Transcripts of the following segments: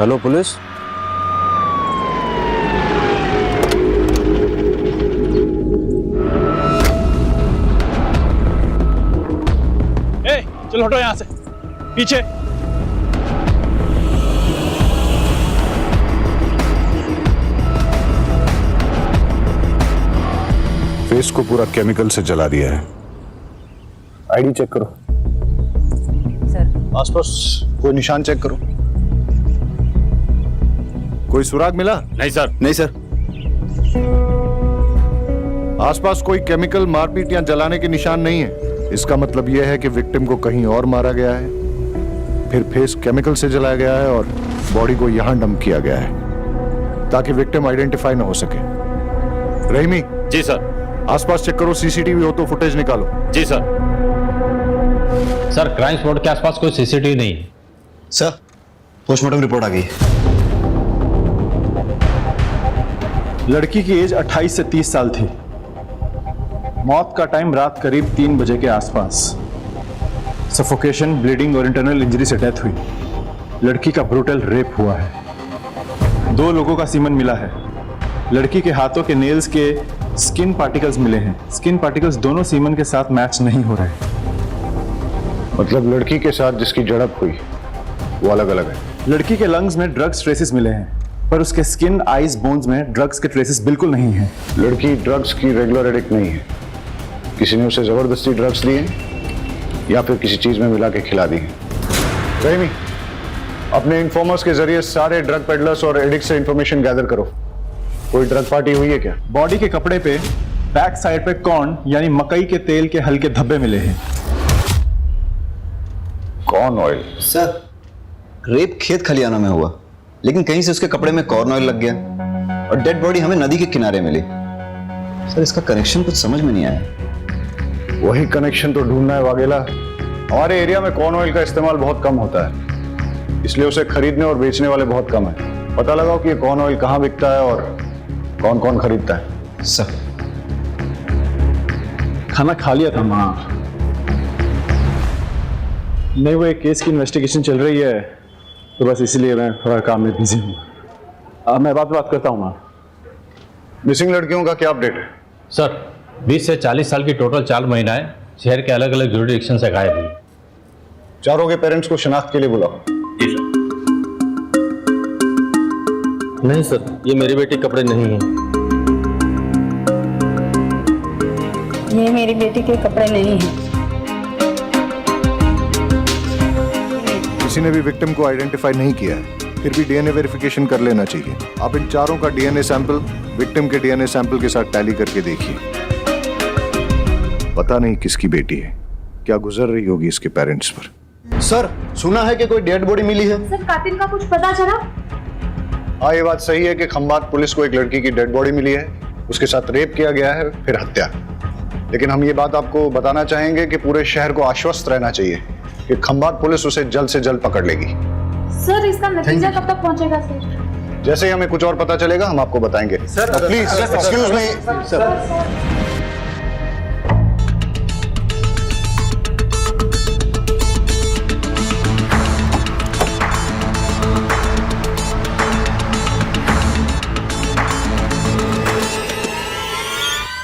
Hello police. चलो हटो यहाँ से, पीछे। फेस को पूरा केमिकल से जला दिया है। आईडी चेक करो। सर। आसपास कोई निशान चेक करो। कोई सुराग मिला? नहीं सर। नहीं सर। आसपास कोई केमिकल, मारपीट या जलाने के निशान नहीं है। इसका मतलब यह है कि विक्टिम को कहीं और मारा गया है, फिर फेस केमिकल से जलाया गया है और बॉडी को यहां डंप किया गया है ताकि विक्टिम आइडेंटिफाई ना हो सके। रहीमी। जी सर। आसपास चेक करो, सीसीटीवी हो तो फुटेज निकालो। जी सर। सर, क्राइम स्पॉट के आसपास कोई सीसीटीवी नहीं है। सर, पोस्टमार्टम रिपोर्ट आ गई है। लड़की की एज 28 से 30 साल थी। मौत का टाइम रात करीब 3 बजे के आसपास। सफोकेशन, ब्लीडिंग और इंटरनल इंजरी से डेथ हुई। लड़की का ब्रूटल रेप हुआ है। 2 लोगों का सीमन मिला है। लड़की के हाथों के नेल्स के स्किन पार्टिकल्स मिले हैं। स्किन पार्टिकल्स दोनों सीमन के साथ मैच नहीं हो रहे। मतलब लड़की के साथ जिसकी झड़प हुई वो अलग अलग है। लड़की के लंग्स में ड्रग्स ट्रेसेस मिले हैं, पर उसके स्किन, आईज, बोन्स में ड्रग्स के ट्रेसेस बिल्कुल नहीं हैं। लड़की ड्रग्स की रेगुलर एडिक्ट नहीं है। किसी ने उसे जबरदस्ती ड्रग्स दिए या फिर किसी चीज में मिला के खिला दी है। रहीमी, अपने इन्फॉर्मर्स के जरिए सारे ड्रग पेडलर्स और एडिक्ट से इंफॉर्मेशन गैदर करो। कोई ड्रग पार्टी हुई है क्या? बॉडी के कपड़े पे बैक साइड पे कॉर्न यानी मकई के तेल के हल्के धब्बे मिले हैं। Corn oil? सर, रेप खेत खलियाना में हुआ, लेकिन कहीं से उसके कपड़े में कॉर्न ऑयल लग गया और डेड बॉडी हमें नदी के किनारे मिली। सर, इसका कनेक्शन कुछ समझ में नहीं आया। वही कनेक्शन तो ढूंढना है वाघेला। हमारे एरिया में कॉर्न ऑयल का इस्तेमाल बहुत कम होता है, इसलिए उसे खरीदने और बेचने वाले बहुत कम है। पता लगाओ कि ये कॉर्न ऑयल कहाँ बिकता है और कौन कौन खरीदता है। सर, खाना खा लिया था माँ। नहीं, वो एक केस की इन्वेस्टिगेशन चल रही है, तो बस इसलिए मैं थोड़ा काम में बिजी हूँ। मैं बात करता हूँ माँ। मिसिंग लड़कियों का क्या अपडेट है? सर, 20 से 40 साल की टोटल 4 महिलाएं शहर के अलग अलग जुरिडिक्शन से गायब हुई। चारों के पेरेंट्स को शिनाख्त के लिए बुलाओ। नहीं सर, ये मेरी बेटी कपड़े नहीं है। ये मेरी बेटी के कपड़े नहीं हैं। किसी ने भी विक्टिम को आइडेंटिफाई नहीं किया है, फिर भी डीएनए वेरिफिकेशन कर लेना चाहिए। आप इन चारों का डीएनए सैंपल विक्टिम के डीएनए सैंपल के साथ टैली करके देखिए। पता नहीं किसकी बेटी है, क्या गुजर रही होगी इसके पेरेंट्स पर। सर, सुना है कि कोई डेड बॉडी मिली है। सर, कातिल का कुछ पता चला? हाँ, ये बात सही है कि खंबात पुलिस को एक लड़की की डेड बॉडी मिली है, उसके साथ रेप किया गया है, फिर हत्या। लेकिन हम ये बात आपको बताना चाहेंगे कि पूरे शहर को आश्वस्त रहना चाहिए कि खंबात पुलिस उसे जल्द से जल्द पकड़ लेगी। सर, इसका नतीजा कब तक पहुंचेगा सर? जैसे ही हमें कुछ और पता चलेगा हम आपको बताएंगे। Sir, please excuse me sir.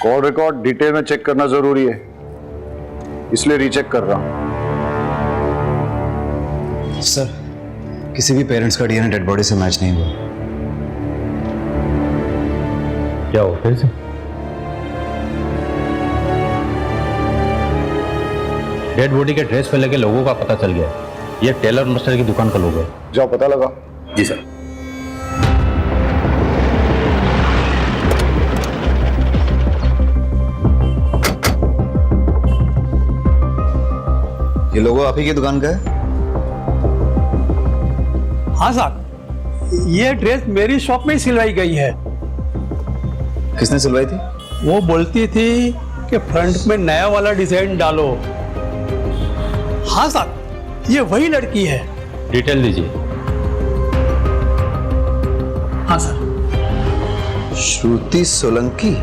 Call record detail में चेक करना जरूरी है, इसलिए रीचेक कर रहा हूं। सर, किसी भी पेरेंट्स का डीएनए डेड बॉडी से मैच नहीं हुआ। क्या हो फिर से? डेड बॉडी के ड्रेस पे लगे लोगों का पता चल गया। ये टेलर मास्टर की दुकान का लोग है। जाओ पता लगा। जी सर। ये लोगो आप ही की दुकान का है? हाँ साहब, ये ड्रेस मेरी शॉप में ही सिलवाई गई है। किसने सिलवाई थी? वो बोलती थी कि फ्रंट में नया वाला डिजाइन डालो। हाँ साहब, ये वही लड़की है। डिटेल दीजिए। हाँ सर। श्रुति सोलंकी।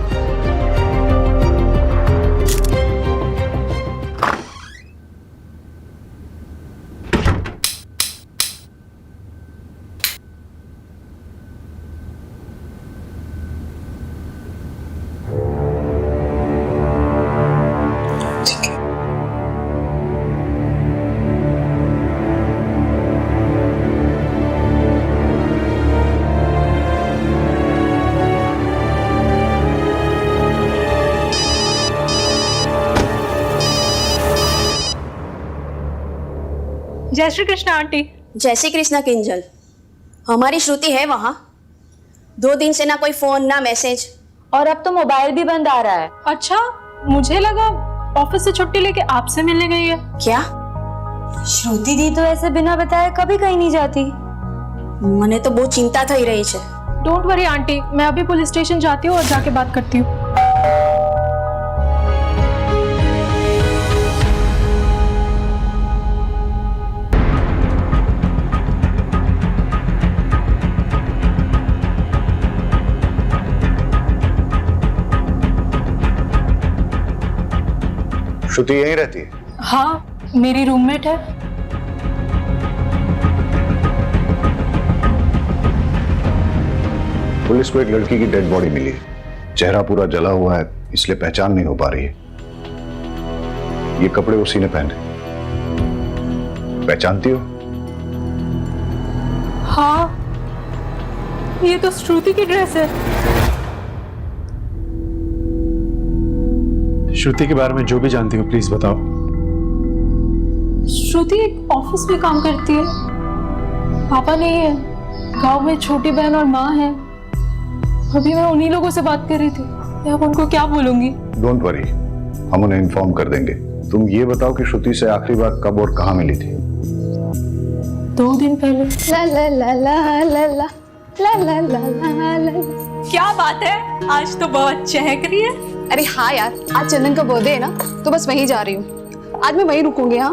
जय श्री कृष्ण आंटी। जय श्री कृष्णा किंजल। हमारी श्रुति है वहाँ। 2 दिन से ना कोई फोन ना मैसेज। और अब तो मोबाइल भी बंद आ रहा है। अच्छा, मुझे लगा ऑफिस से छुट्टी लेके आपसे मिलने गई है। क्या? श्रुति दी तो ऐसे बिना बताए कभी कहीं नहीं जाती। मने तो बहुत चिंता थई रही है। डोंट वरी आंटी, मैं अभी पुलिस स्टेशन जाती हूँ और जाके बात करती हूँ। श्रुति यहीं रहती है? हाँ, मेरी रूममेट है। पुलिस को एक लड़की की डेड बॉडी मिली है। चेहरा पूरा जला हुआ है, इसलिए पहचान नहीं हो पा रही है। ये कपड़े उसी ने पहने। पहचानती हो? हाँ, ये तो श्रुति की ड्रेस है। श्रुति के बारे में जो भी जानती हो प्लीज बताओ। श्रुति एक ऑफिस में काम करती है। पापा नहीं है, गांव में छोटी बहन और माँ है। अभी मैं उन्हीं लोगों से बात कर रही थी। मैं अब उनको क्या बोलूंगी? डोंट वरी, हम उन्हें इन्फॉर्म कर देंगे। तुम ये बताओ कि श्रुति से आखिरी बार कब और कहाँ मिली थी? 2 दिन पहले। ला ला ला ला ला ला ला ला ला ला ला। क्या बात है, आज तो बहुत चहक रही है। अरे हाँ यार, आज चंदन का बर्थडे है ना, तो बस वहीं जा रही हूँ। आज मैं वहीं रुकूंगी। हाँ,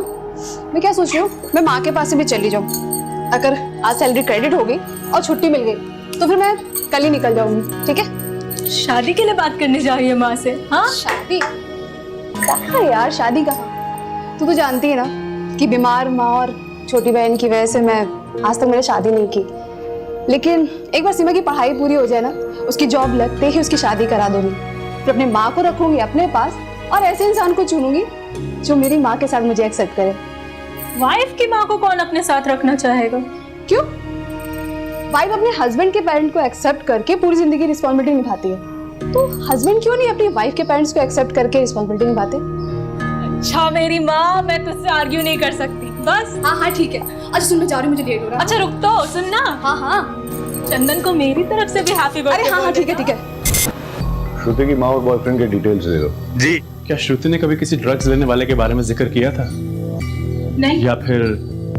मैं क्या सोच रही हूँ, मैं माँ के पास से भी चली जाऊँ। अगर आज सैलरी क्रेडिट हो गई और छुट्टी मिल गई तो फिर मैं कल ही निकल जाऊंगी। ठीक है? शादी के लिए बात करने जा रही है माँ से? हाँ, शादी कहाँ यार, शादी कहाँ? तू तो जानती है ना कि बीमार माँ और छोटी बहन की वजह से मैं आज तक मैंने शादी नहीं की। लेकिन एक बार सीमा की पढ़ाई पूरी हो जाए ना, उसकी जॉब लगते ही उसकी शादी करा दूंगी। फिर अपने माँ को रखूंगी अपने पास और ऐसे इंसान को चुनूंगी जो मेरी माँ के साथ मुझे एक्सेप्ट करे। वाइफ की माँ को कौन अपने साथ रखना चाहेगा? क्यों? वाइफ अपने हस्बैंड के पेरेंट को एक्सेप्ट करके पूरी जिंदगी रिस्पॉन्सिबिलिटी निभाती है, तो हस्बैंड क्यों नहीं अपनी वाइफ के पेरेंट्स को एक्सेप्ट करके रिस्पॉन्सिबिलिटी निभाते? अच्छा मेरी माँ, मैं तुझसे आर्ग्यू नहीं कर सकती। बस हाँ हाँ ठीक है। अच्छा सुन, मैं जा रही हूँ, मुझे लेट हो रहा है। अच्छा रुक तो, सुन ना। हाँ हाँ। चंदन को मेरी तरफ से भी हैप्पी बर्थडे। अरे हाँ हाँ ठीक है ठीक है। श्रुति की माँ और बॉयफ्रेंड के डिटेल्स दे दो। जी। क्या श्रुति ने कभी किसी ड्रग्स लेने वाले के बारे में जिक्र किया था? नहीं। या फिर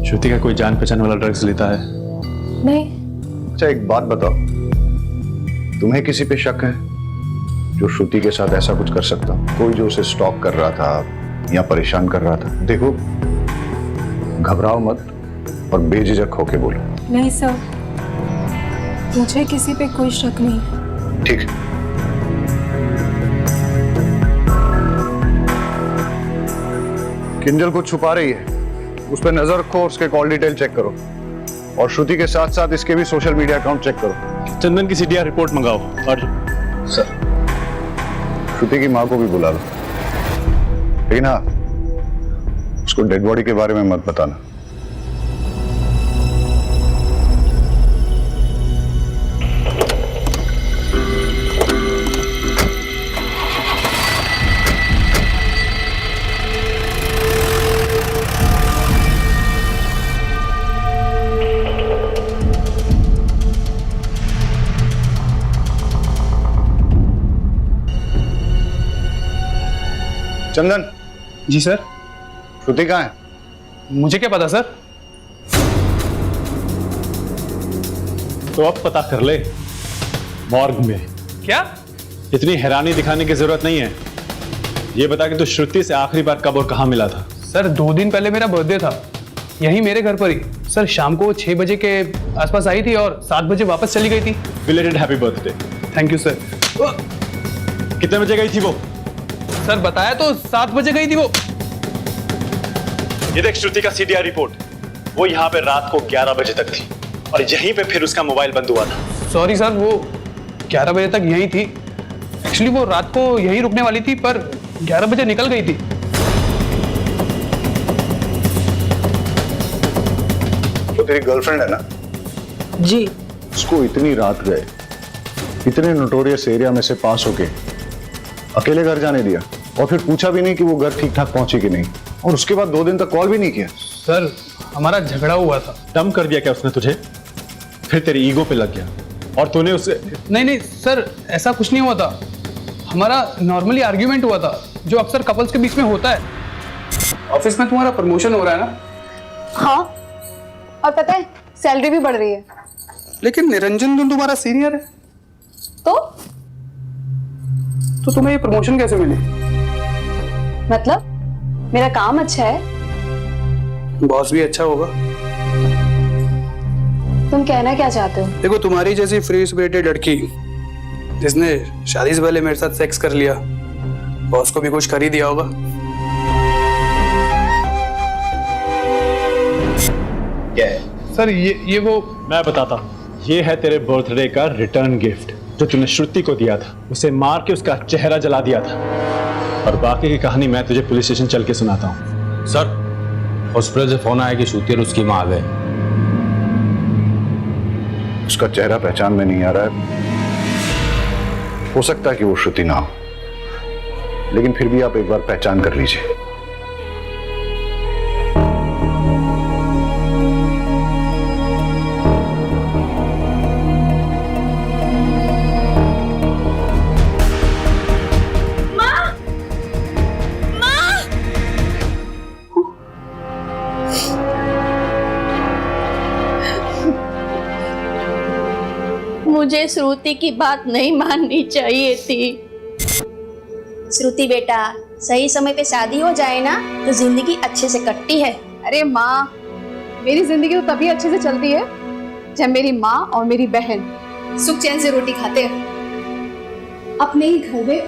श्रुति का कोई जान पहचान वाला ड्रग्स लेता है? नहीं। अच्छा एक बात बताओ, तुम्हें किसी पे शक है जो श्रुति के साथ ऐसा कुछ कर सकता? कोई जो उसे स्टॉक कर रहा था या परेशान कर रहा था? देखो, घबराओ मत और बेझिझक होके बोलो। नहीं सर, मुझे किसी पे कोई शक नहीं है। ठीक है। किंजल को छुपा रही है, उस पर नजर रखो, उसके कॉल डिटेल चेक करो और श्रुति के साथ साथ इसके भी सोशल मीडिया अकाउंट चेक करो। चंदन की सीडीआर रिपोर्ट मंगाओ। और सर, श्रुति की माँ को भी बुला लो, लेकिन हाँ, उसको डेड बॉडी के बारे में मत बताना। चंदन। जी सर। श्रुति कहाँ है? मुझे क्या पता सर। तो अब पता कर ले। मॉर्ग में। क्या? इतनी हैरानी दिखाने की जरूरत नहीं है। ये बता कि तू श्रुति से आखिरी बार कब और कहाँ मिला था? सर 2 दिन पहले मेरा बर्थडे था, यही मेरे घर पर ही। सर शाम को 6 बजे के आसपास आई थी और 7 बजे वापस चली गई थी। Belated happy birthday. Thank you sir. कितने बजे गई थी वो? सर बताया तो 7 बजे गई थी वो। ये देख श्रुति का सीडीआर रिपोर्ट। वो यहाँ पे रात को 11 बजे तक थी और यहीं पे फिर उसका मोबाइल बंद हुआ था। सॉरी सर, वो 11 बजे तक यहीं थी। एक्चुअली वो रात को यहीं रुकने वाली थी पर 11 बजे निकल गई थी। वो तेरी गर्लफ्रेंड है ना? जी। उसको इतनी रात गए, इतने नोटोरियस एरिया में से पास होके अकेले घर जाने दिया और फिर पूछा भी नहीं कि वो घर ठीक ठाक पहुंची कि नहीं, और उसके बाद 2 दिन तक कॉल भी नहीं किया। सर हमारा झगड़ा हुआ था। दम कर दिया क्या उसने तुझे? फिर तेरी ईगो पे लग गया और तूने उसे... नहीं सर, ऐसा कुछ नहीं हुआ था। हमारा नॉर्मली आर्ग्यूमेंट हुआ था, जो अक्सर कपल्स के बीच में होता है। ऑफिस में तुम्हारा प्रमोशन हो रहा है ना? हाँ, और पता है सैलरी भी बढ़ रही है। लेकिन निरंजन तो तुम्हारा सीनियर है, तो तुम्हें ये प्रमोशन कैसे मिली? मतलब मेरा काम अच्छा है। बॉस भी अच्छा होगा। तुम कहना क्या चाहते हो? देखो, तुम्हारी जैसी फ्री स्पिरिटेड लड़की जिसने शादी से पहले मेरे साथ सेक्स कर लिया, बॉस को भी कुछ कर ही दिया होगा। क्या है सर ये वो मैं बताता हूँ। ये है तेरे बर्थडे का रिटर्न गिफ्ट जो तूने श्रुति को दिया था। उसे मार के उसका चेहरा जला दिया था। और बाकी की कहानी मैं तुझे पुलिस स्टेशन चल के सुनाता हूँ। सर, हॉस्पिटल से फोन आया कि श्रुति और उसकी माँ आ गए। उसका चेहरा पहचान में नहीं आ रहा है। हो सकता है कि वो श्रुति ना हो, लेकिन फिर भी आप एक बार पहचान कर लीजिए। मुझे श्रुति की बात नहीं माननी चाहिए थी। श्रुति बेटा, सही समय पे शादी हो जाए ना तो जिंदगी अच्छे से कटती है। अरे माँ, मेरी जिंदगी तो तभी अच्छे से चलती है जब मेरी माँ और मेरी बहन सुख चैन से रोटी खाते हैं, अपने ही घर में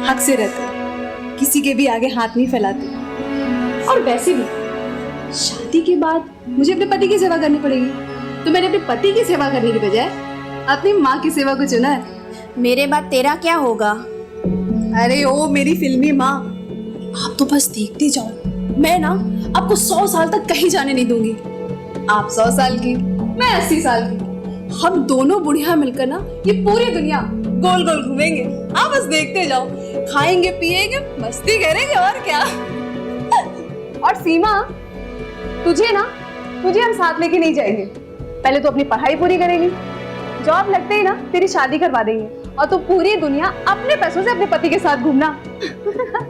हक से रहते हैं, किसी के भी आगे हाथ नहीं फैलाते। और वैसे भी शादी के बाद मुझे अपने पति की सेवा करनी पड़ेगी, तो मैंने अपने पति की सेवा करने की बजाय अपनी माँ की सेवा को चुना है। मेरे बाद तेरा क्या होगा? अरे ओ मेरी फिल्मी माँ, आप तो बस देखते जाओ। मैं ना आपको 100 साल तक कहीं जाने नहीं दूंगी। आप 100 साल की, मैं 80 साल की। हम दोनों बुढ़िया मिलकर ना ये पूरी दुनिया गोल गोल घूमेंगे। आप बस देखते जाओ, खाएंगे पिएंगे मस्ती करेंगे, और क्या। और सीमा, तुझे हम साथ लेके नहीं जाएंगे। पहले तो अपनी पढ़ाई पूरी करेंगी, जॉब लगते ही ना तेरी शादी करवा देंगे, और तो पूरी दुनिया अपने पैसों से अपने पति के साथ घूमना।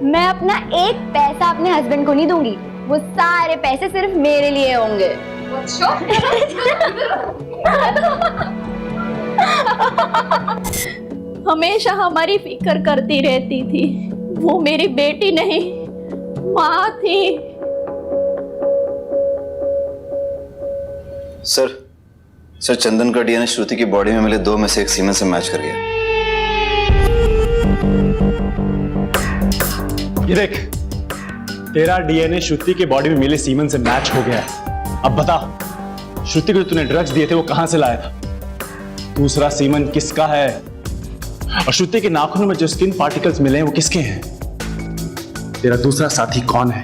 मैं अपना एक पैसा अपने हस्बैंड को नहीं दूंगी, वो सारे पैसे सिर्फ मेरे लिए होंगे। हमेशा हमारी फिक्र करती रहती थी। वो मेरी बेटी नहीं, माँ थी। सर, चंदन का डीएनए श्रुति की बॉडी में मिले 2 में से एक सीमेन से मैच कर गया। ये देख, तेरा डीएनए श्रुति की बॉडी में मिले सीमेन से मैच हो गया है। अब बता, श्रुति को जो तूने ड्रग्स दिए थे वो कहां से लाया था? दूसरा सीमेन किसका है? और श्रुति के नाखूनों में जो स्किन पार्टिकल्स मिले हैं वो किसके हैं? तेरा दूसरा साथी कौन है?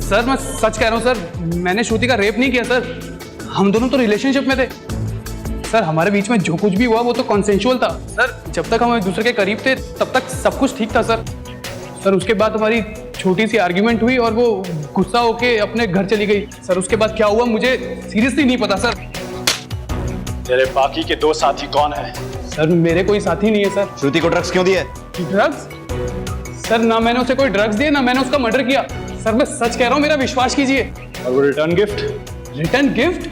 सर, मैं सच कह रहा हूँ सर, मैंने श्रुति का रेप नहीं किया सर। हम दोनों तो रिलेशनशिप में थे सर। हमारे बीच में जो कुछ भी हुआ वो तो कॉन्सेंशुअल था सर। जब तक हम एक दूसरे के करीब थे तब तक सब कुछ ठीक था सर। उसके बाद हमारी छोटी सी आर्ग्यूमेंट हुई और वो गुस्सा होके अपने घर चली गई सर। उसके बाद क्या हुआ मुझे सीरियसली नहीं पता सर। तेरे बाकी के 2 साथी कौन है? सर, मेरे कोई साथी नहीं है सर। श्रुति को ड्रग्स क्यों दिया? ड्रग्स? सर, ना मैंने उसे कोई ड्रग्स दिए, ना मैंने उसका मर्डर किया सर। मैं सच कह रहा हूँ, मेरा विश्वास कीजिए। और वो रिटर्न गिफ्ट? Return gift?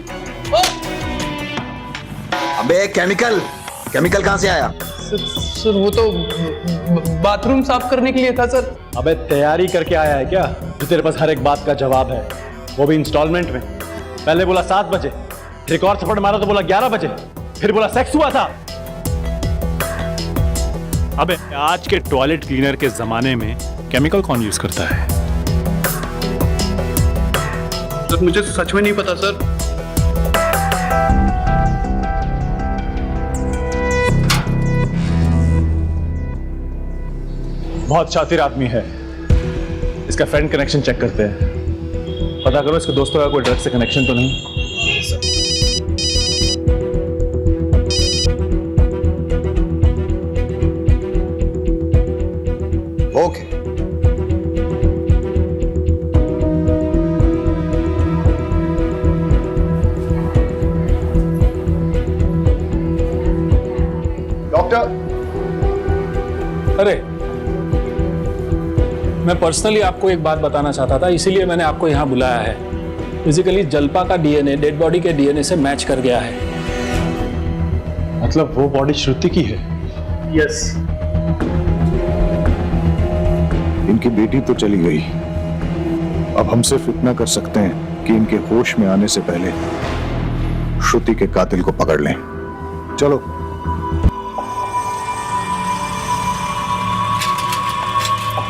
अबे केमिकल कहाँ से आया? सर, वो तो बाथरूम साफ करने के लिए था सर। अबे तैयारी करके आया है क्या जो तेरे पास हर एक बात का जवाब है, वो भी इंस्टॉलमेंट में? पहले बोला 7 बजे, फिर एक और थप्पड़ मारा तो बोला 11 बजे, फिर बोला सेक्स हुआ था। अबे आज के टॉयलेट क्लीनर के जमाने में केमिकल कौन यूज करता है? सर, मुझे सच में नहीं पता सर। बहुत शातिर आदमी है। इसका फ्रेंड कनेक्शन चेक करते हैं, पता करो इसके दोस्तों का कोई ड्रग्स से कनेक्शन तो नहीं। ओके। बेटा। अरे, मैं पर्सनली आपको एक बात बताना चाहता था, इसीलिए मैंने आपको यहाँ बुलाया है। फिजिकली जल्पा का डीएनए डेड बॉडी के डीएनए से मैच कर गया है। मतलब वो बॉडी श्रुति की है। यस। इनकी बेटी तो चली गई, अब हम सिर्फ इतना कर सकते हैं कि इनके होश में आने से पहले श्रुति के कातिल को पकड़ लें। चलो।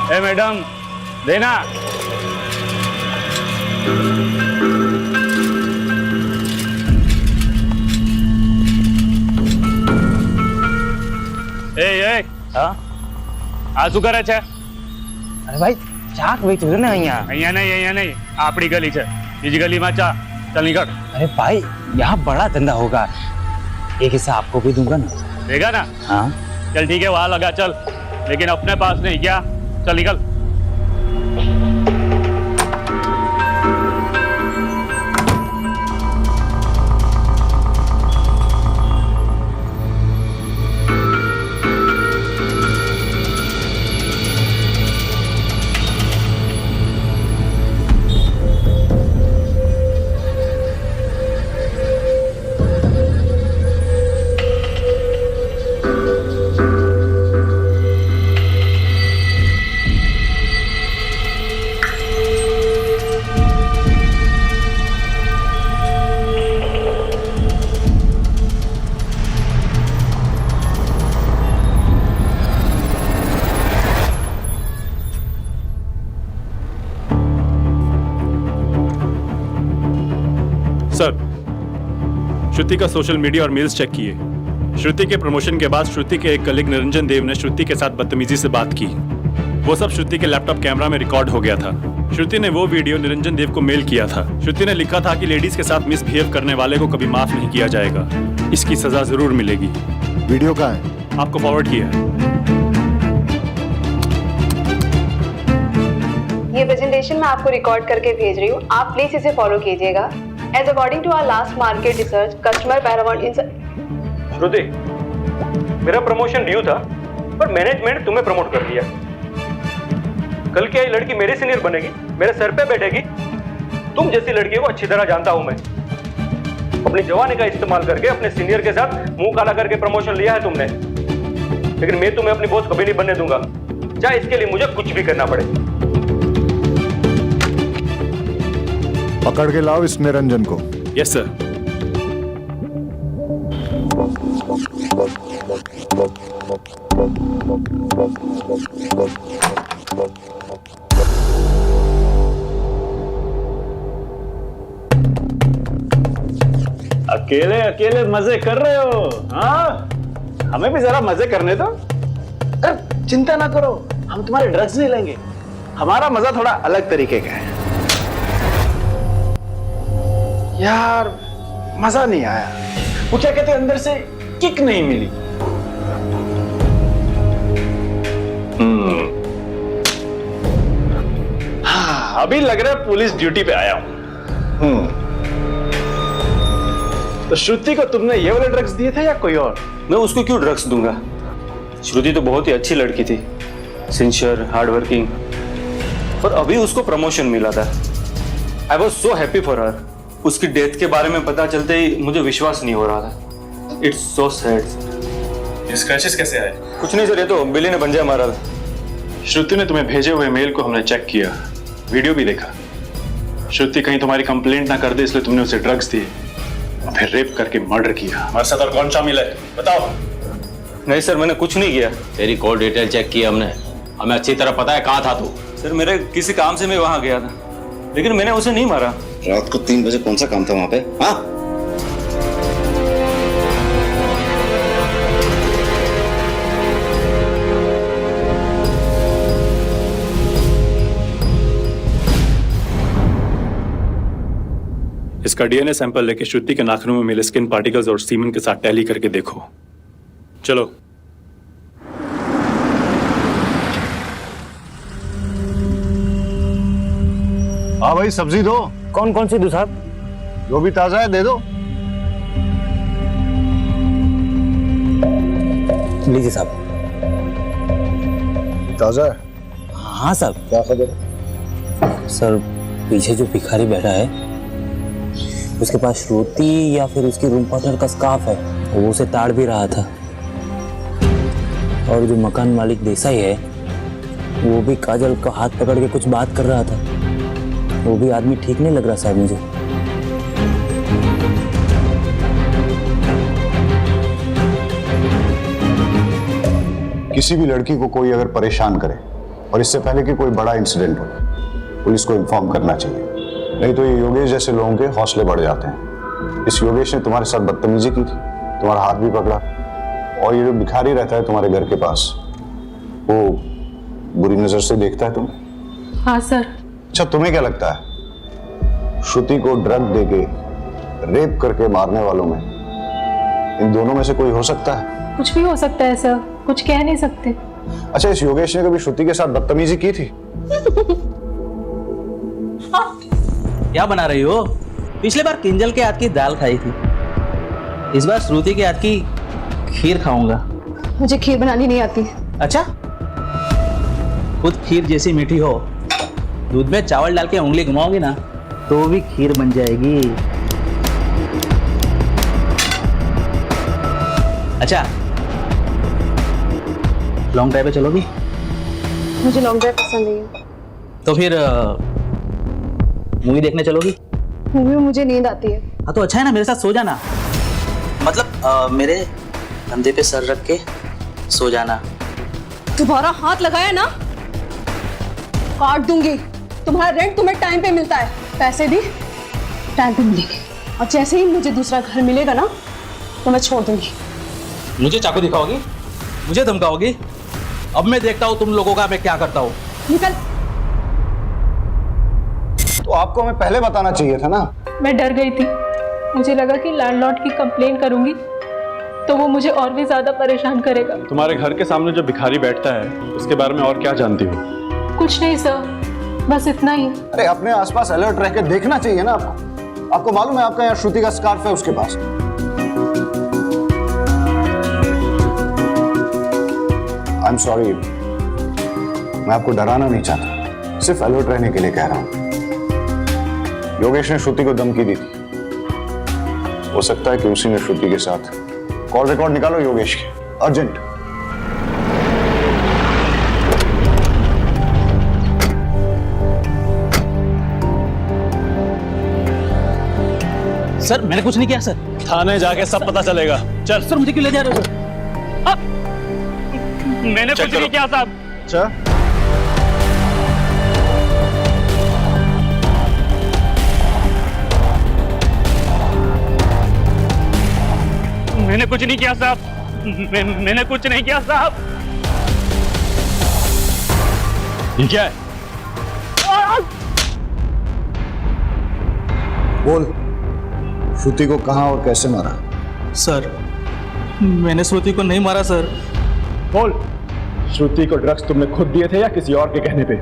ए मैडम, देना। ए હા આ શું કરે છે? અરે ભાઈ ચાક વેચું છે ને અહીંયા અહીંયા નહીં, આપણી ગલી છે, બીજી ગલીમાં ચા. चल निकल। अरे भाई यहाँ बड़ा धंधा होगा, एक हिस्सा आपको भी दूंगा ना। देगा ना? हाँ चल ठीक है, वहां लगा चल, लेकिन अपने पास नहीं। क्या? चल निकल। सर, श्रुति का सोशल मीडिया और मेल्स चेक किए। श्रुति के प्रमोशन के बाद श्रुति के एक कलीग निरंजन देव ने श्रुति के साथ बदतमीजी से बात की। वो सब श्रुति के लैपटॉप कैमरा में रिकॉर्ड हो गया था। श्रुति ने वो वीडियो निरंजन देव को मेल किया था। श्रुति ने लिखा था कि लेडीज के साथ मिसबिहेव करने वाले को कभी माफ नहीं किया जाएगा, इसकी सजा जरूर मिलेगी। वीडियो कहाँ है? आपको फॉरवर्ड किया है। ये प्रेजेंटेशन मैं आपको रिकॉर्ड करके भेज रही हूँ, आप प्लीज इसे फॉलो कीजिएगा। As according to our last market research, customer paramount in श्रुति, मेरा प्रमोशन ड्यू था, पर मैनेजमेंट तुम्हें प्रमोट कर दिया। कल क्या ये लड़की मेरे सीनियर बनेगी, मेरे सर पे बैठेगी? तुम जैसी लड़की को अच्छी तरह जानता हूं मैं। अपनी जवानी का इस्तेमाल करके अपने सीनियर के साथ मुंह काला करके प्रमोशन लिया है तुमने, लेकिन मैं तुम्हें अपनी बॉस कभी नहीं बनने दूंगा, चाहे इसके लिए मुझे कुछ भी करना पड़े। पकड़ के लाओ इस निरंजन को। Yes sir. अकेले अकेले मजे कर रहे हो? हाँ, हमें भी जरा मजे करने दो। चिंता ना करो, हम तुम्हारे ड्रग्स नहीं लेंगे, हमारा मजा थोड़ा अलग तरीके का है। यार मजा नहीं आया, वो क्या कहते अंदर से किक नहीं मिली। हाँ, अभी लग रहा है पुलिस ड्यूटी पे आया हूं। तो श्रुति को तुमने ये वाले ड्रग्स दिए थे या कोई और? मैं उसको क्यों ड्रग्स दूंगा? श्रुति तो बहुत ही अच्छी लड़की थी, सिंसियर, हार्ड वर्किंग, और अभी उसको प्रमोशन मिला था। I was so happy for her. उसकी डेथ के बारे में पता चलते ही मुझे विश्वास नहीं हो रहा था। It's so sad. ये स्क्रैचेस कैसे आए? कुछ नहीं सर, ये तो बिल्ली ने पंजा मारा था। श्रुति ने तुम्हें भेजे हुए मेल को हमने चेक किया, वीडियो भी देखा। श्रुति कहीं तुम्हारी कंप्लेंट ना कर दे इसलिए तुमने उसे ड्रग्स दिए, फिर रेप करके मर्डर किया। हमारे साथ और कौन शामिल है बताओ? नहीं सर, मैंने कुछ नहीं किया। तेरी कॉल डिटेल चेक की हमने, हमें अच्छी तरह पता है कहाँ था तू। सर मेरे किसी काम से मैं वहां गया था, लेकिन मैंने उसे नहीं मारा। रात को 3 बजे कौन सा काम था वहां पे? हाँ, इसका डीएनए सैंपल लेके श्रुति के नाखूनों में मिले स्किन पार्टिकल्स और सीमन के साथ टैली करके देखो। चलो। हाँ भाई, सब्जी दो। कौन कौन सी दूँ साहब? जो भी ताजा है दे दो। लीजिए साहब। ताजा है? हाँ साहब। क्या खबर? सर पीछे जो भिखारी बैठा है उसके पास श्रुति या फिर उसकी रूम पार्टनर का स्कार्फ है, वो उसे ताड़ भी रहा था। और जो मकान मालिक देसाई है वो भी काजल का हाथ पकड़ के कुछ बात कर रहा था। वो भी आदमी ठीक नहीं लग रहा साहब मुझे। किसी भी लड़की को कोई अगर परेशान करे और इससे पहले कि कोई बड़ा इंसिडेंट हो, पुलिस को इन्फॉर्म करना चाहिए, नहीं तो ये योगेश जैसे लोगों के हौसले बढ़ जाते हैं। इस योगेश ने तुम्हारे साथ बदतमीजी की थी, तुम्हारा हाथ भी पकड़ा, और ये जो भिखारी रहता है तुम्हारे घर के पास, वो बुरी नजर से देखता है तुम्हें। हाँ सर। अच्छा, तुम्हें क्या लगता है श्रुति को ड्रग देके रेप करके मारने वालों में इन दोनों में से कोई हो सकता है? कुछ भी हो सकता है सर, कुछ कह नहीं सकते। अच्छा, इस योगेश ने कभी श्रुति के साथ बदतमीजी की थी? क्या बना रही हो? पिछले बार किंजल के हाथ की दाल खाई थी, इस बार श्रुति के हाथ की खीर खाऊंगा। मुझे खीर बनानी नहीं आती। अच्छा, खुद खीर जैसी मीठी हो, दूध में चावल डाल के उंगली घुमाओगी ना तो भी खीर बन जाएगी। अच्छा, लॉन्ग ड्राइव पे चलोगी? मुझे लॉन्ग ड्राइव पसंद नहीं है। तो फिर मूवी देखने चलोगी? मूवी में मुझे नींद आती है। हाँ तो अच्छा है ना, मेरे साथ सो जाना। मतलब मेरे कंधे पे सर रख के सो जाना। तुम्हारा हाथ लगाया ना काट दूंगी। तुम्हारा रेंट तुम्हें टाइम पे मिलता है, पैसे भी टाइम पे मिलेंगे, और जैसे ही मुझे दूसरा घर मिलेगा ना तो मैं छोड़ दूंगी। मुझे चाकू दिखाओगी? मुझे धमकाओगी? अब मैं देखता हूँ तुम लोगों का मैं क्या करता हूँ। निकल। तो आपको हमें पहले बताना चाहिए था ना। मैं डर गई थी, मुझे लगा कि लैंडलॉर्ड की कंप्लेन करूंगी तो वो मुझे और भी ज्यादा परेशान करेगा। तुम्हारे घर के सामने जो भिखारी बैठता है उसके बारे में और क्या जानती हो? कुछ नहीं सर, बस इतना ही। अरे अपने आसपास अलर्ट रह के देखना चाहिए ना आपको। आपको मालूम है आपका यहाँ श्रुति का स्कार्फ है उसके पास। आई एम सॉरी, मैं आपको डराना नहीं चाहता, सिर्फ अलर्ट रहने के लिए कह रहा हूं। योगेश ने श्रुति को धमकी दी थी, हो सकता है कि उसी ने श्रुति के साथ। कॉल रिकॉर्ड निकालो योगेश के, अर्जेंट। सर मैंने कुछ नहीं किया सर। थाने जाके सब पता चलेगा। चल। सर मुझे क्यों ले जा रहे हो सर? मैंने कुछ नहीं किया साहब। अच्छा, मैंने कुछ नहीं किया साहब। मैंने कुछ नहीं किया साहब। ये क्या है? बोल, श्रुति को कहां और कैसे मारा? सर मैंने श्रुति को नहीं मारा सर। बोल, श्रुति को ड्रग्स तुमने खुद दिए थे या किसी और के कहने पे?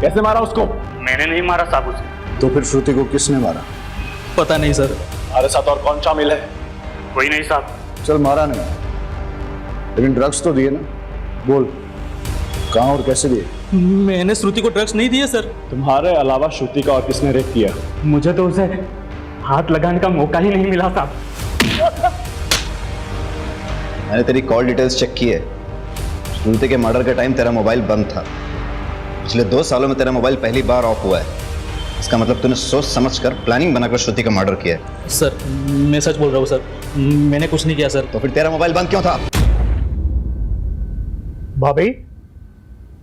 कैसे मारा उसको? मैंने नहीं मारा साहब उसे। तो फिर श्रुति को किसने मारा? पता नहीं सर। हमारे साथ और कौन शामिल है? कोई नहीं साहब। चल, मारा नहीं, लेकिन ड्रग्स तो दिए ना। बोल, कहां और कैसे दिए? मैंने श्रुति को ड्रग्स नहीं दिए सर। तुम्हारे अलावा श्रुति का और किसने रेप किया? मुझे तो उसे हाथ लगाने का मौका ही नहीं मिला साहब। मैंने तेरी कॉल डिटेल्स चेक की है। श्रुति के मर्डर के टाइम तेरा मोबाइल बंद था। पिछले 2 सालों में तेरा मोबाइल पहली बार ऑफ हुआ है। इसका मतलब तूने सोच समझकर प्लानिंग बनाकर श्रुति का मर्डर किया है। सर मैं सच बोल रहा हूँ सर, मैंने कुछ नहीं किया सर। तो फिर तेरा मोबाइल बंद क्यों था? भाभी,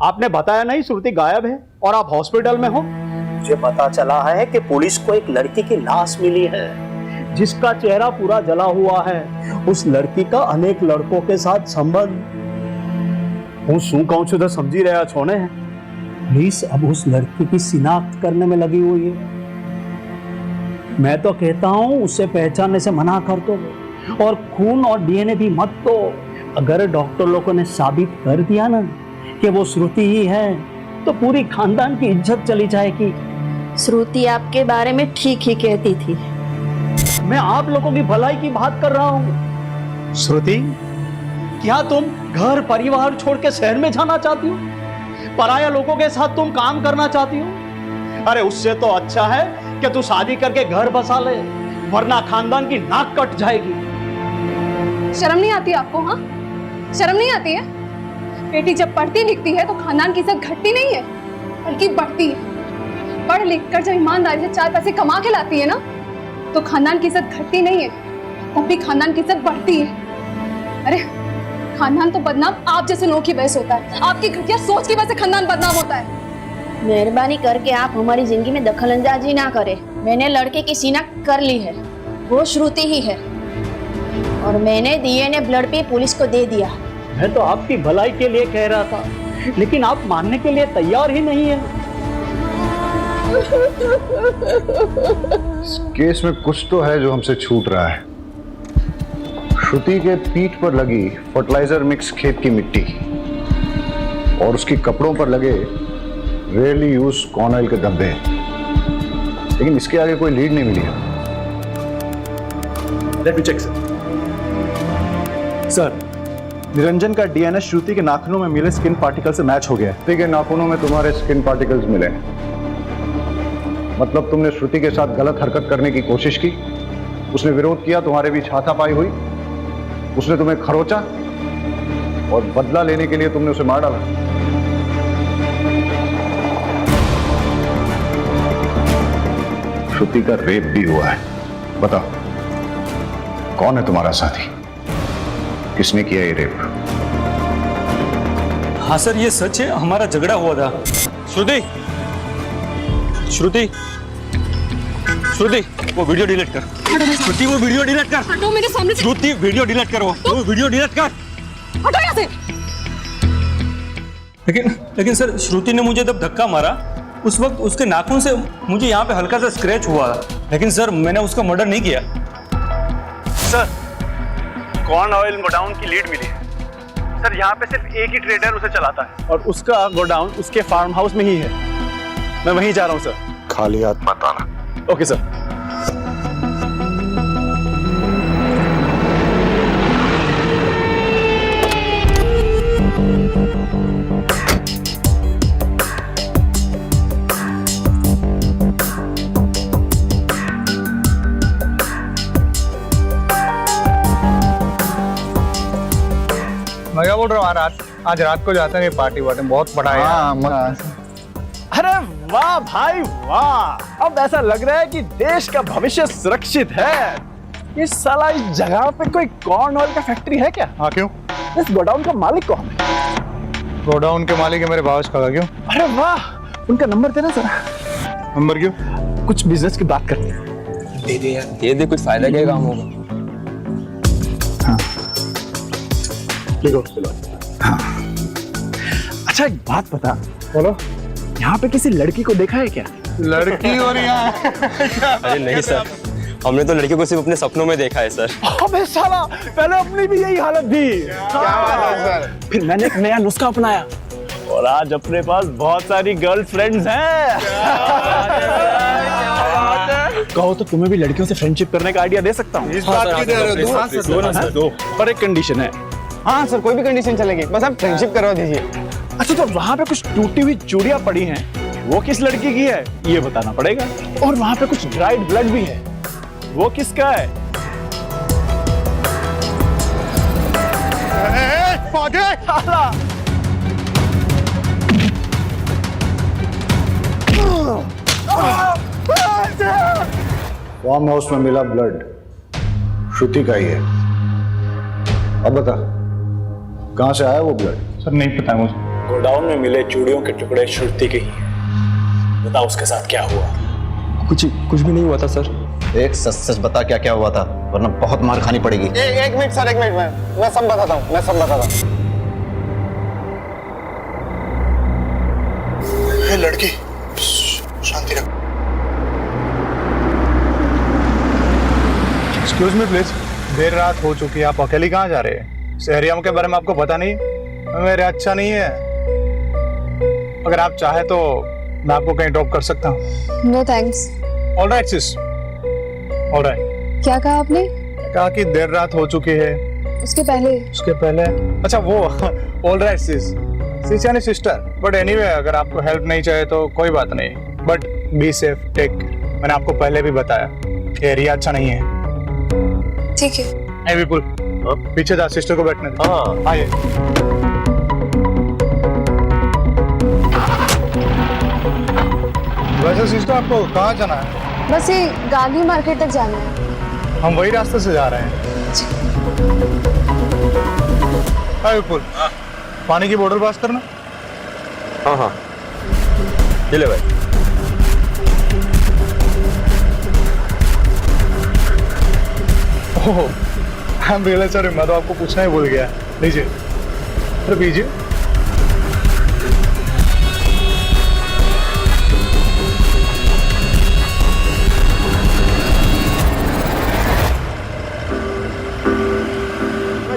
आपने बताया नहीं श्रुति गायब है और आप हॉस्पिटल में हो? मुझे पता चला है कि पुलिस को एक लड़की की लाश मिली है जिसका चेहरा पूरा जला हुआ है। उस लड़की का अनेक लड़कों के साथ संबंध। હું શું કહું છું તો સમજી રહ્યા છો ને? पुलिस अब उस लड़की की शिनाख्त करने में लगी हुई है। मैं तो कहता हूं उसे पहचानने से मना कर दो और खून और डीएनए भी मत दो। अगर डॉक्टर लोगों ने साबित कर दिया ना कि वो श्रुति ही है तो पूरी खानदान की इज्जत चली जाएगी। श्रुति आपके बारे में ठीक ही कहती थी। मैं आप लोगों की भलाई की बात कर रहा हूँ। श्रुति, क्या तुम घर परिवार छोड़ के शहर में जाना चाहती हो? पराया लोगों के साथ तुम काम करना चाहती हो? अरे उससे तो अच्छा है कि तू शादी करके घर बसा ले, वरना खानदान की नाक कट जाएगी। शर्म नहीं आती आपको? हाँ, शर्म नहीं आती है? बेटी जब पढ़ती लिखती है तो खानदान की इज्जत घटती नहीं है बल्कि बढ़ती है। पढ़ लिख कर जब ईमानदारी से 4 पैसे कमा के लाती है ना तो खानदान की इज्जत घटती नहीं है, तब भी खानदान की इज्जत बढ़ती है। अरे खानदान तो बदनाम आप जैसे लोगों की वजह से होता है, आपकी घटिया सोच की वजह से खानदान बदनाम होता है। मेहरबानी करके आप हमारी जिंदगी में दखल अंदाजी ना करें। मैंने लड़के की सीना कर ली है, वो श्रुति ही है और मैंने डीएनए ब्लड पे पुलिस को दे दिया। मैं तो आपकी भलाई के लिए कह रहा था, लेकिन आप मानने के लिए तैयार ही नहीं है। इस केस में कुछ तो है जो हमसे छूट रहा है। श्रुति के पीठ पर लगी फर्टिलाइजर मिक्स खेत की मिट्टी और उसके कपड़ों पर लगे रेयरली यूज कॉर्न ऑयल के धब्बे, लेकिन इसके आगे कोई लीड नहीं मिली है। Let me check sir. Niranjan का डीएनए श्रुति के नाखूनों में मिले स्किन पार्टिकल से मैच हो गया है। श्रुति के नाखूनों में तुम्हारे स्किन पार्टिकल्स मिले, मतलब तुमने श्रुति के साथ गलत हरकत करने की कोशिश की, उसने विरोध किया, तुम्हारे बीच हाथापाई हुई, उसने तुम्हें खरोचा और बदला लेने के लिए तुमने उसे मार डाला। श्रुति का रेप भी हुआ है। बताओ कौन है तुम्हारा साथी, किसने किया ये रेप? हाँ सर ये सच है, हमारा झगड़ा हुआ था। श्रुति श्रुति श्रुति वो वीडियो डिलीट कर। श्रुति वो वीडियो डिलीट कर। हटो मेरे सामने से। श्रुति वीडियो डिलीट कर, वो वीडियो डिलीट कर। हटो यहाँ से। लेकिन सर श्रुति ने मुझे जब धक्का मारा उस वक्त उसके नाखून से मुझे यहाँ पे हल्का सा स्क्रैच हुआ, लेकिन सर मैंने उसका मर्डर नहीं किया। सर कॉर्न ऑयल गोडाउन की लीड मिली है सर। यहाँ पे सिर्फ एक ही ट्रेडर उसे चलाता है और उसका गोडाउन उसके फार्म हाउस में ही है। मैं वहीं जा रहा हूँ सर। खाली हाथ मत आना। Okay sir. मैं क्या बोल रहा हूँ, आज रात को जाते हैं पार्टी वार्टी, बहुत बड़ा है। अरे वाह भाई वाह, अब ऐसा लग रहा है कि देश का भविष्य सुरक्षित है। इस साला इस जगह पे कोई कॉर्न ऑयल का फैक्ट्री है क्या? हाँ क्यों? इस गोडाउन का मालिक कौन है? गोडाउन के मालिक है मेरे बावज का। क्यों? अरे वाह, उनका नंबर देना सर। नंबर क्यों? कुछ बिजनेस की बात करते हैं। दे दे यार, दे दे, कुछ फायदा क्या काम होगा। देखो चलो। हाँ। अच्छा एक बात बता। बोलो। यहाँ पे किसी लड़की को देखा है क्या? लड़की और यहाँ? अरे नहीं सर, हमने तो लड़की को सिर्फ अपने सपनों में देखा है सर। अबे साला, पहले अपनी भी यही हालत थी। क्या बात है सर? फिर मैंने एक नया नुस्खा अपनाया और आज अपने पास बहुत सारी गर्लफ्रेंड्स हैं। कहो तो तुम्हें भी लड़कियों से फ्रेंडशिप करने का आइडिया दे सकता हूँ। इस बात की दे रहे हो? पर एक कंडीशन है। हाँ सर, कोई भी कंडीशन चलेगी, बस आप फ्रेंडशिप करवा दीजिए। अच्छा तो वहाँ पे कुछ टूटी हुई चूड़ियां पड़ी हैं, वो किस लड़की की है ये बताना पड़ेगा। और वहाँ पे कुछ ड्राइड ब्लड भी है, वो किसका है? फार्म हाउस में मिला ब्लड श्रुति का ही है। अब बता कहां से आया वो ब्लड? सर नहीं पता मुझे। गोडाउन में मिले चूड़ियों के टुकड़े श्रुति के ही। बताओ उसके साथ क्या हुआ? कुछ भी नहीं हुआ था सर। एक सच सच बता क्या क्या हुआ था, वरना बहुत मार खानी पड़ेगी। एक मिनट सर, एक मिनट, मैं सब बताता हूँ, ये लड़की शांति रख। Excuse me please. देर रात हो चुकी है, आप अकेली कहाँ जा रहे हैं? इस एरिया के बारे में आपको पता नहीं? मेरे अच्छा नहीं है। अगर आप चाहे तो मैं आपको कहीं ड्रॉप कर सकता हूँ। No thanks. All right sis, all right. क्या कहा आपने? कहा कि देर रात हो चुकी है, उसके पहले उसके पहले अच्छा वो ऑल राइट सिस यानी सिस्टर, बट एनीवे अगर आपको हेल्प नहीं चाहिए तो कोई बात नहीं, बट बी सेफ, टेक। मैंने आपको पहले भी बताया एरिया अच्छा नहीं है। ठीक है। ए विपुल, पीछे जा, सिस्टर को बैठने दे। हाँ आइए। वैसे सिस्टर आपको कहाँ जाना है? बस ये गांधी मार्केट तक जाना है। हम वही रास्ते से जा रहे हैं। विपुल, पानी की बोतल पास करना। हाँ हाँ, ये ले भाई। ओह, आई एम रियली सॉरी, मैं तो आपको पूछना ही भूल गया। लीजिए, अरे पीजिए।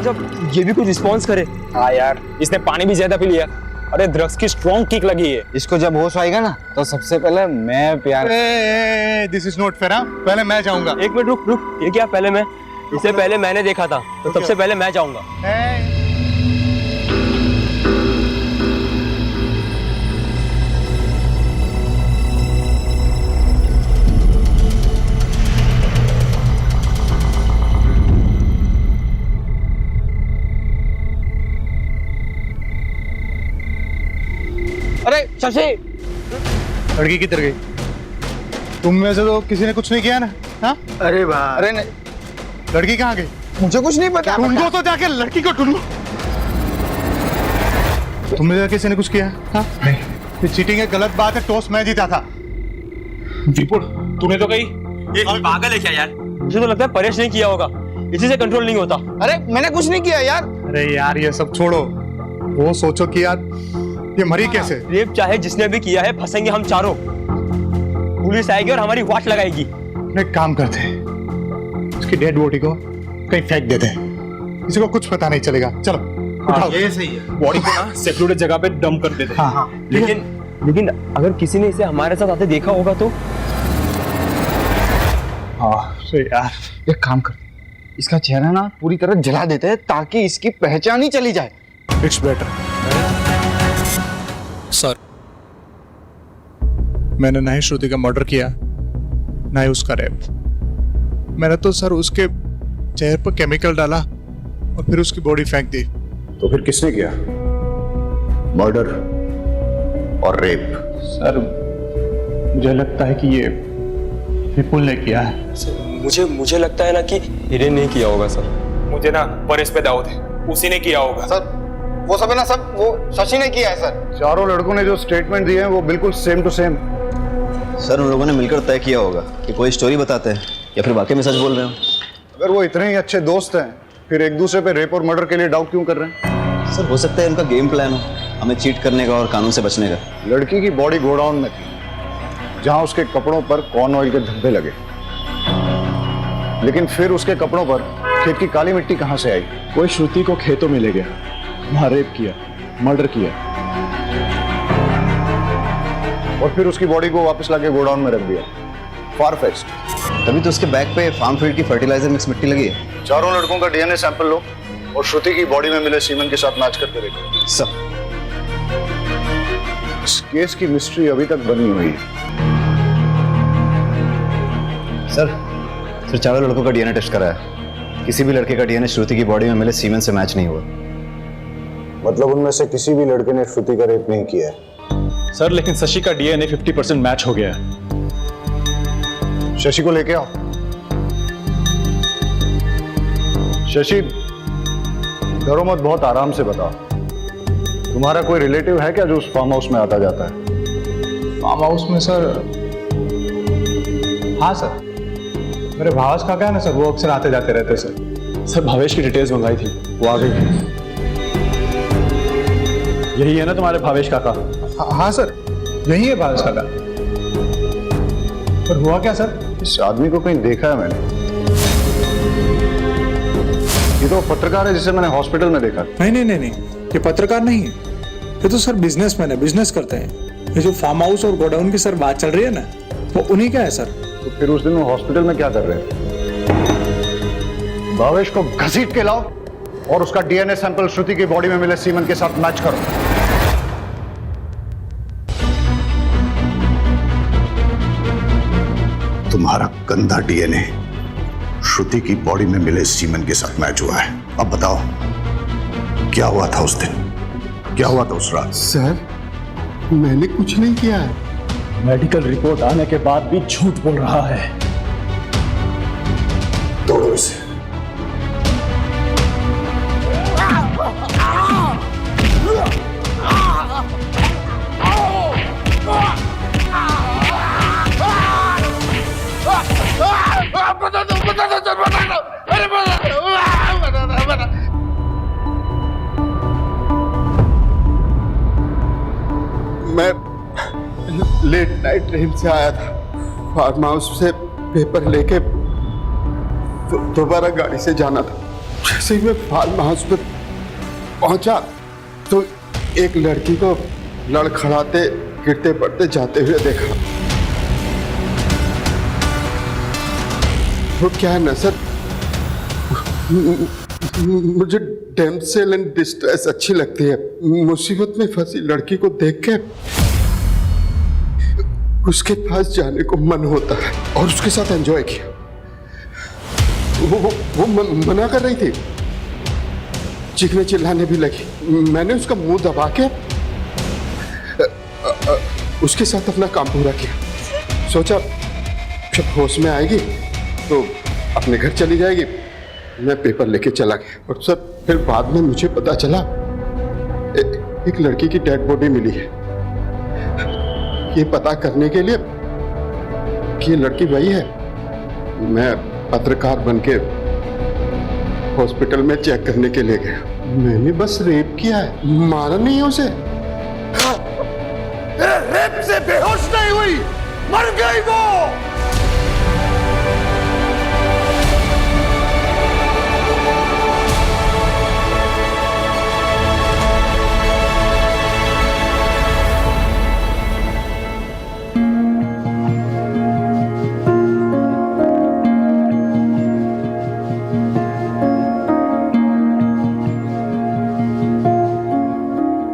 जब ये भी कुछ रिस्पॉन्स करे। हाँ यार, इसने पानी भी ज्यादा पी लिया। अरे ड्रग्स की स्ट्रॉन्ग किक लगी है इसको। जब होश आएगा ना तो सबसे पहले मैं प्यार। This is not fair. पहले मैं जाऊंगा। एक मिनट रुक रुक, ये क्या पहले मैं? इससे पहले मैंने देखा था तो सबसे पहले मैं जाऊंगा। अरे शशि, लड़की किधर गई? तुम में से तो किसी ने कुछ नहीं किया ना? हाँ? अरे भाई, अरे नहीं, लड़की कहाँ गई? मुझे कुछ नहीं पता। ढूंढो तो जाके लड़की को ढूंढो। तुम में से किसी ने कुछ किया? हाँ? नहीं, ये चीटिंग है, गलत बात है। टॉस मैं जीता था। विपुल, तूने तो कही ये पागल है क्या यार? मुझे तो लगता है परेश नहीं किया होगा, इसी से कंट्रोल नहीं होता। अरे मैंने कुछ नहीं किया यार। अरे यार ये सब छोड़ो, वो सोचो कि यार ये मरी कैसे? रेप चाहे जिसने भी किया है, फंसेंगे हम चारों। पुलिस आएगी और हमारी वाट लगाएगी। एक काम करते हैं, उसकी डेड बॉडी को कहीं फेंक देते हैं, किसी को कुछ पता नहीं चलेगा। चलो उठाओ। ये सही है। बॉडी को ना सेक्लूडेड जगह पे डंप कर देते हैं। हाँ, लेकिन अगर किसी ने इसे हमारे साथ आते देखा होगा तो? हाँ सही यार, एक काम कर, इसका चेहरा ना पूरी तरह जला देते हैं ताकि इसकी पहचान ही चली जाए। It's better. सर, मैंने ना ही श्रुति का मर्डर किया, ना ही उसका रेप। मैंने तो सर उसके चेहरे पर केमिकल डाला और फिर उसकी बॉडी फेंक दी। तो फिर किसने किया? मर्डर और रेप? सर मुझे लगता है कि ये विपुल ने किया है। मुझे लगता है ना कि हिरेन नहीं किया होगा सर। मुझे ना परेश पे दाऊद है, उसी ने किया होगा। सर वो सब है ना, सब वो शशि ने किया है सर। चारों लड़कों ने जो स्टेटमेंट दिए हैं वो बिल्कुल सेम टू सेम। सर उन लोगों ने मिलकर तय किया होगा कि कोई स्टोरी बताते हैं या फिर वाकई में सच बोल रहे हो। अगर वो इतने ही अच्छे दोस्त हैं फिर एक दूसरे पे रेप और मर्डर के लिए डाउट क्यों कर रहे हैं? सर हो सकता है उनका गेम प्लान हो, हमें चीट करने का और कानून से बचने का। लड़की की बॉडी गोडाउन में थी जहां उसके कपड़ों पर कॉर्न ऑयल के धब्बे लगे, लेकिन फिर उसके कपड़ों पर खेत की काली मिट्टी कहां से आई? कोई श्रुति को खेतों में ले गया, वहां रेप किया, मर्डर किया और फिर उसकी बॉडी को वापस लाके गोडाउन में रख दिया। फार-फेच्ड। तभी तो उसके बैग पे फार्म फीड की फर्टिलाइजर मिक्स मिट्टी लगी है। चारों लड़कों का डीएनए सैंपल लो और श्रुति की बॉडी में मिले सीमेंट के साथ मैच करके देखो। सब इस केस की मिस्ट्री अभी तक बनी हुई है। सर चारों लड़कों का डीएनए टेस्ट कराया, किसी भी लड़के का डीएनए श्रुति की बॉडी में मिले सीमेंट से मैच नहीं हुआ। मतलब उनमें से किसी भी लड़के ने श्रुति का रेप नहीं किया है। सर लेकिन शशि का डीएनए 50% मैच हो गया है। शशि को लेके आओ। शशि डरो मत, बहुत आराम से बताओ। तुम्हारा कोई रिलेटिव है क्या जो उस फार्म हाउस में आता जाता है? फार्म हाउस में सर? हाँ सर, मेरे भावेश काका है ना सर, वो अक्सर आते जाते रहते सर। सर भावेश की डिटेल्स मंगाई थी, वो आ गई। यही है ना तुम्हारे भावेश काका? हाँ सर यही है भावेश काका। पर हुआ क्या सर? इस आदमी को कहीं देखा है मैंने। ये तो पत्रकार है जिसे मैंने हॉस्पिटल में देखा। नहीं, ये पत्रकार नहीं है, ये तो सर बिजनेसमैन है, बिजनेस करते हैं। ये जो फार्म हाउस और गोडाउन की सर बात चल रही है ना, वो उन्हीं का है सर। तो फिर उस दिन वो हॉस्पिटल में क्या कर रहे थे? भावेश को घसीट के लाओ और उसका डीएनए सैंपल श्रुति की बॉडी में मिले सीमन के साथ मैच करो। तुम्हारा गंदा डीएनए श्रुति की बॉडी में मिले सीमन के साथ मैच हुआ है। अब बताओ क्या हुआ था उस दिन, क्या हुआ था उस रात? सर, मैंने कुछ नहीं किया है। मेडिकल रिपोर्ट आने के बाद भी झूठ बोल रहा है। तोड़ो इसे। मैं लेट नाइट ट्रेन से आया था, फार्म हाउस से पेपर लेके दोबारा गाड़ी से जाना था। जैसे ही मैं फार्म हाउस पे पहुंचा तो एक लड़की को लड़खड़ाते गिरते पड़ते जाते हुए देखा। वो क्या है ना सर, मुझे डैमसेल एंड डिस्ट्रेस अच्छी लगती है। मुसीबत में फंसी लड़की को देख के उसके पास जाने को मन होता है और उसके साथ एंजॉय किया। वो मना कर रही थी, चीखने चिल्लाने भी लगी। मैंने उसका मुंह दबा के उसके साथ अपना काम पूरा किया। सोचा जब होश में आएगी तो अपने घर चली जाएगी। मैं पेपर लेके चला गया और सर फिर बाद में मुझे पता चला एक लड़की की डेड बॉडी मिली है। ये पता करने के लिए कि ये लड़की वही है, मैं पत्रकार बनके हॉस्पिटल में चेक करने के लिए गया। मैंने बस रेप किया है, मारा नहीं है उसे। रेप से बेहोश नहीं हुई, मर गई वो।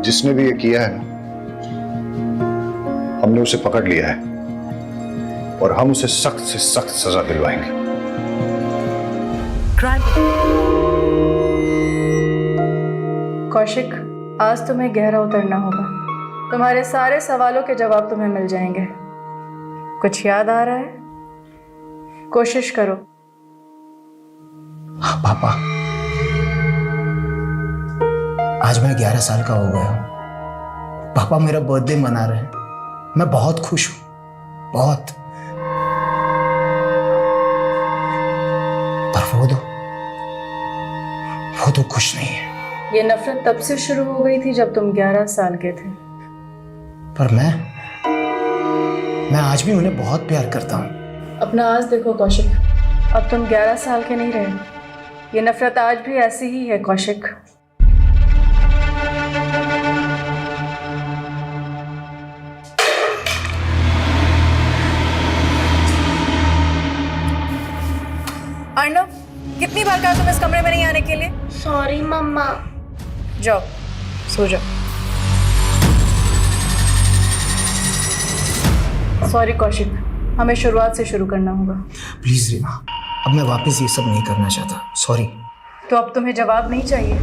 जिसने भी ये किया है हमने उसे पकड़ लिया है और हम उसे सख्त से सख्त सजा दिलवाएंगे। कौशिक, आज तुम्हें गहरा उतरना होगा। तुम्हारे सारे सवालों के जवाब तुम्हें मिल जाएंगे। कुछ याद आ रहा है? कोशिश करो। हाँ पापा, आज मैं 11 साल का हो गया हूं। पापा मेरा बर्थडे मना रहे हैं, मैं बहुत खुश हूं, बहुत। पर वो तो खुश नहीं है। ये नफरत तब से शुरू हो गई थी जब तुम 11 साल के थे। पर मैं आज भी उन्हें बहुत प्यार करता हूं। अपना आज देखो कौशिक, अब तुम 11 साल के नहीं रहे। ये नफरत आज भी ऐसी ही है कौशिक। अर्नव, कितनी बार कहा तुम इस कमरे में नहीं आने के लिए? सॉरी मम्मा। जाओ, सो जाओ। सॉरी कौशिक, हमें शुरुआत से शुरू करना होगा। प्लीज रीमा, अब मैं वापस ये सब नहीं करना चाहता। सॉरी। तो अब तुम्हें जवाब नहीं चाहिए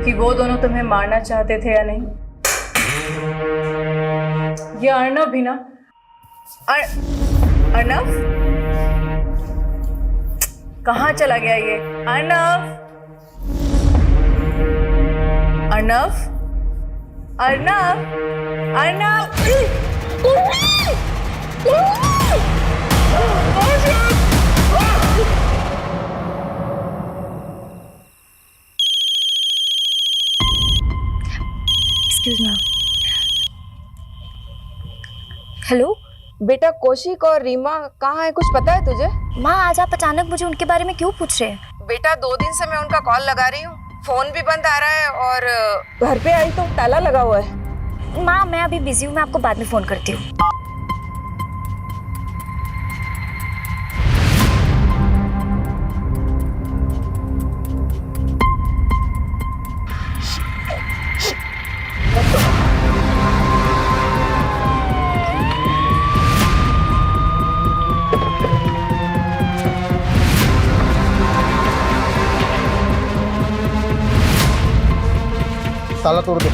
कि वो दोनों तुम्हें मारना चाहते थे या नहीं? ये अर्नव भी ना। अर्नव कहाँ चला गया ये? Arnav, Arnav, Arnav, Arnav. Excuse me. Hello बेटा, कौशिक और रीमा कहाँ है, कुछ पता है तुझे? माँ, आज आप अचानक मुझे उनके बारे में क्यों पूछ रहे हैं? बेटा, 2 दिन से मैं उनका कॉल लगा रही हूँ, फोन भी बंद आ रहा है और घर पे आई तो ताला लगा हुआ है। माँ, मैं अभी बिजी हूँ, मैं आपको बाद में फोन करती हूँ। ताला तोड़ दो।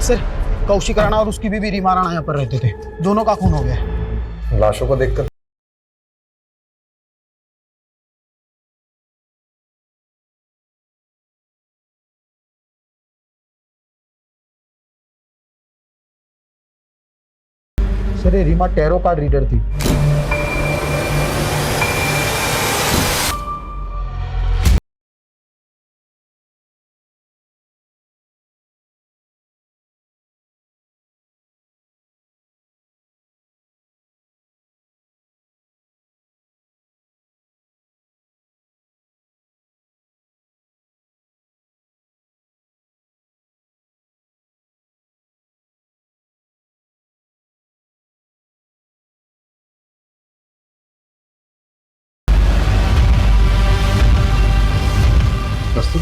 सर, कौशिक राणा और उसकी बीवी रीमा राणा यहाँ पर रहते थे, दोनों का खून हो गया। लाशों को देखकर सर, ये रीमा टैरो कार्ड रीडर थी।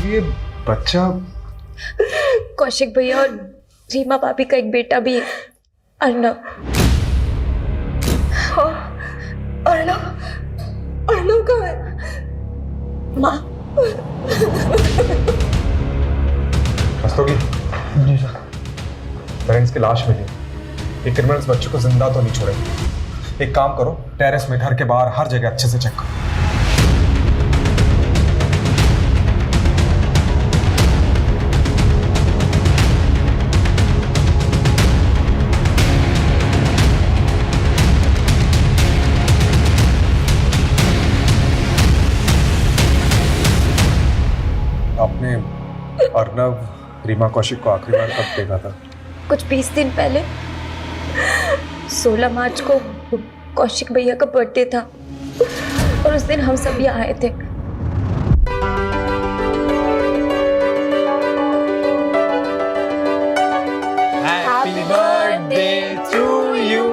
ये बच्चा कौशिक भैया और रीमा भाभी का एक बेटा भी है, अर्नव। अर्नव कहाँ है? माँ। रस्तोगी जी सर, पेरेंट्स की लाश मिली। ये क्रिमिनल्स बच्चों को जिंदा तो नहीं छोड़ेंगे। एक काम करो, टेरेस में, घर के बाहर, हर जगह अच्छे से चेक करो। आपने अर्नव, रीमा कौशिक को आखिरी बार कब देखा था? कुछ 20 दिन पहले, 16 मार्च को कौशिक भैया का बर्थडे था और उस दिन हम सब यहाँ आए थे। Happy birthday to you.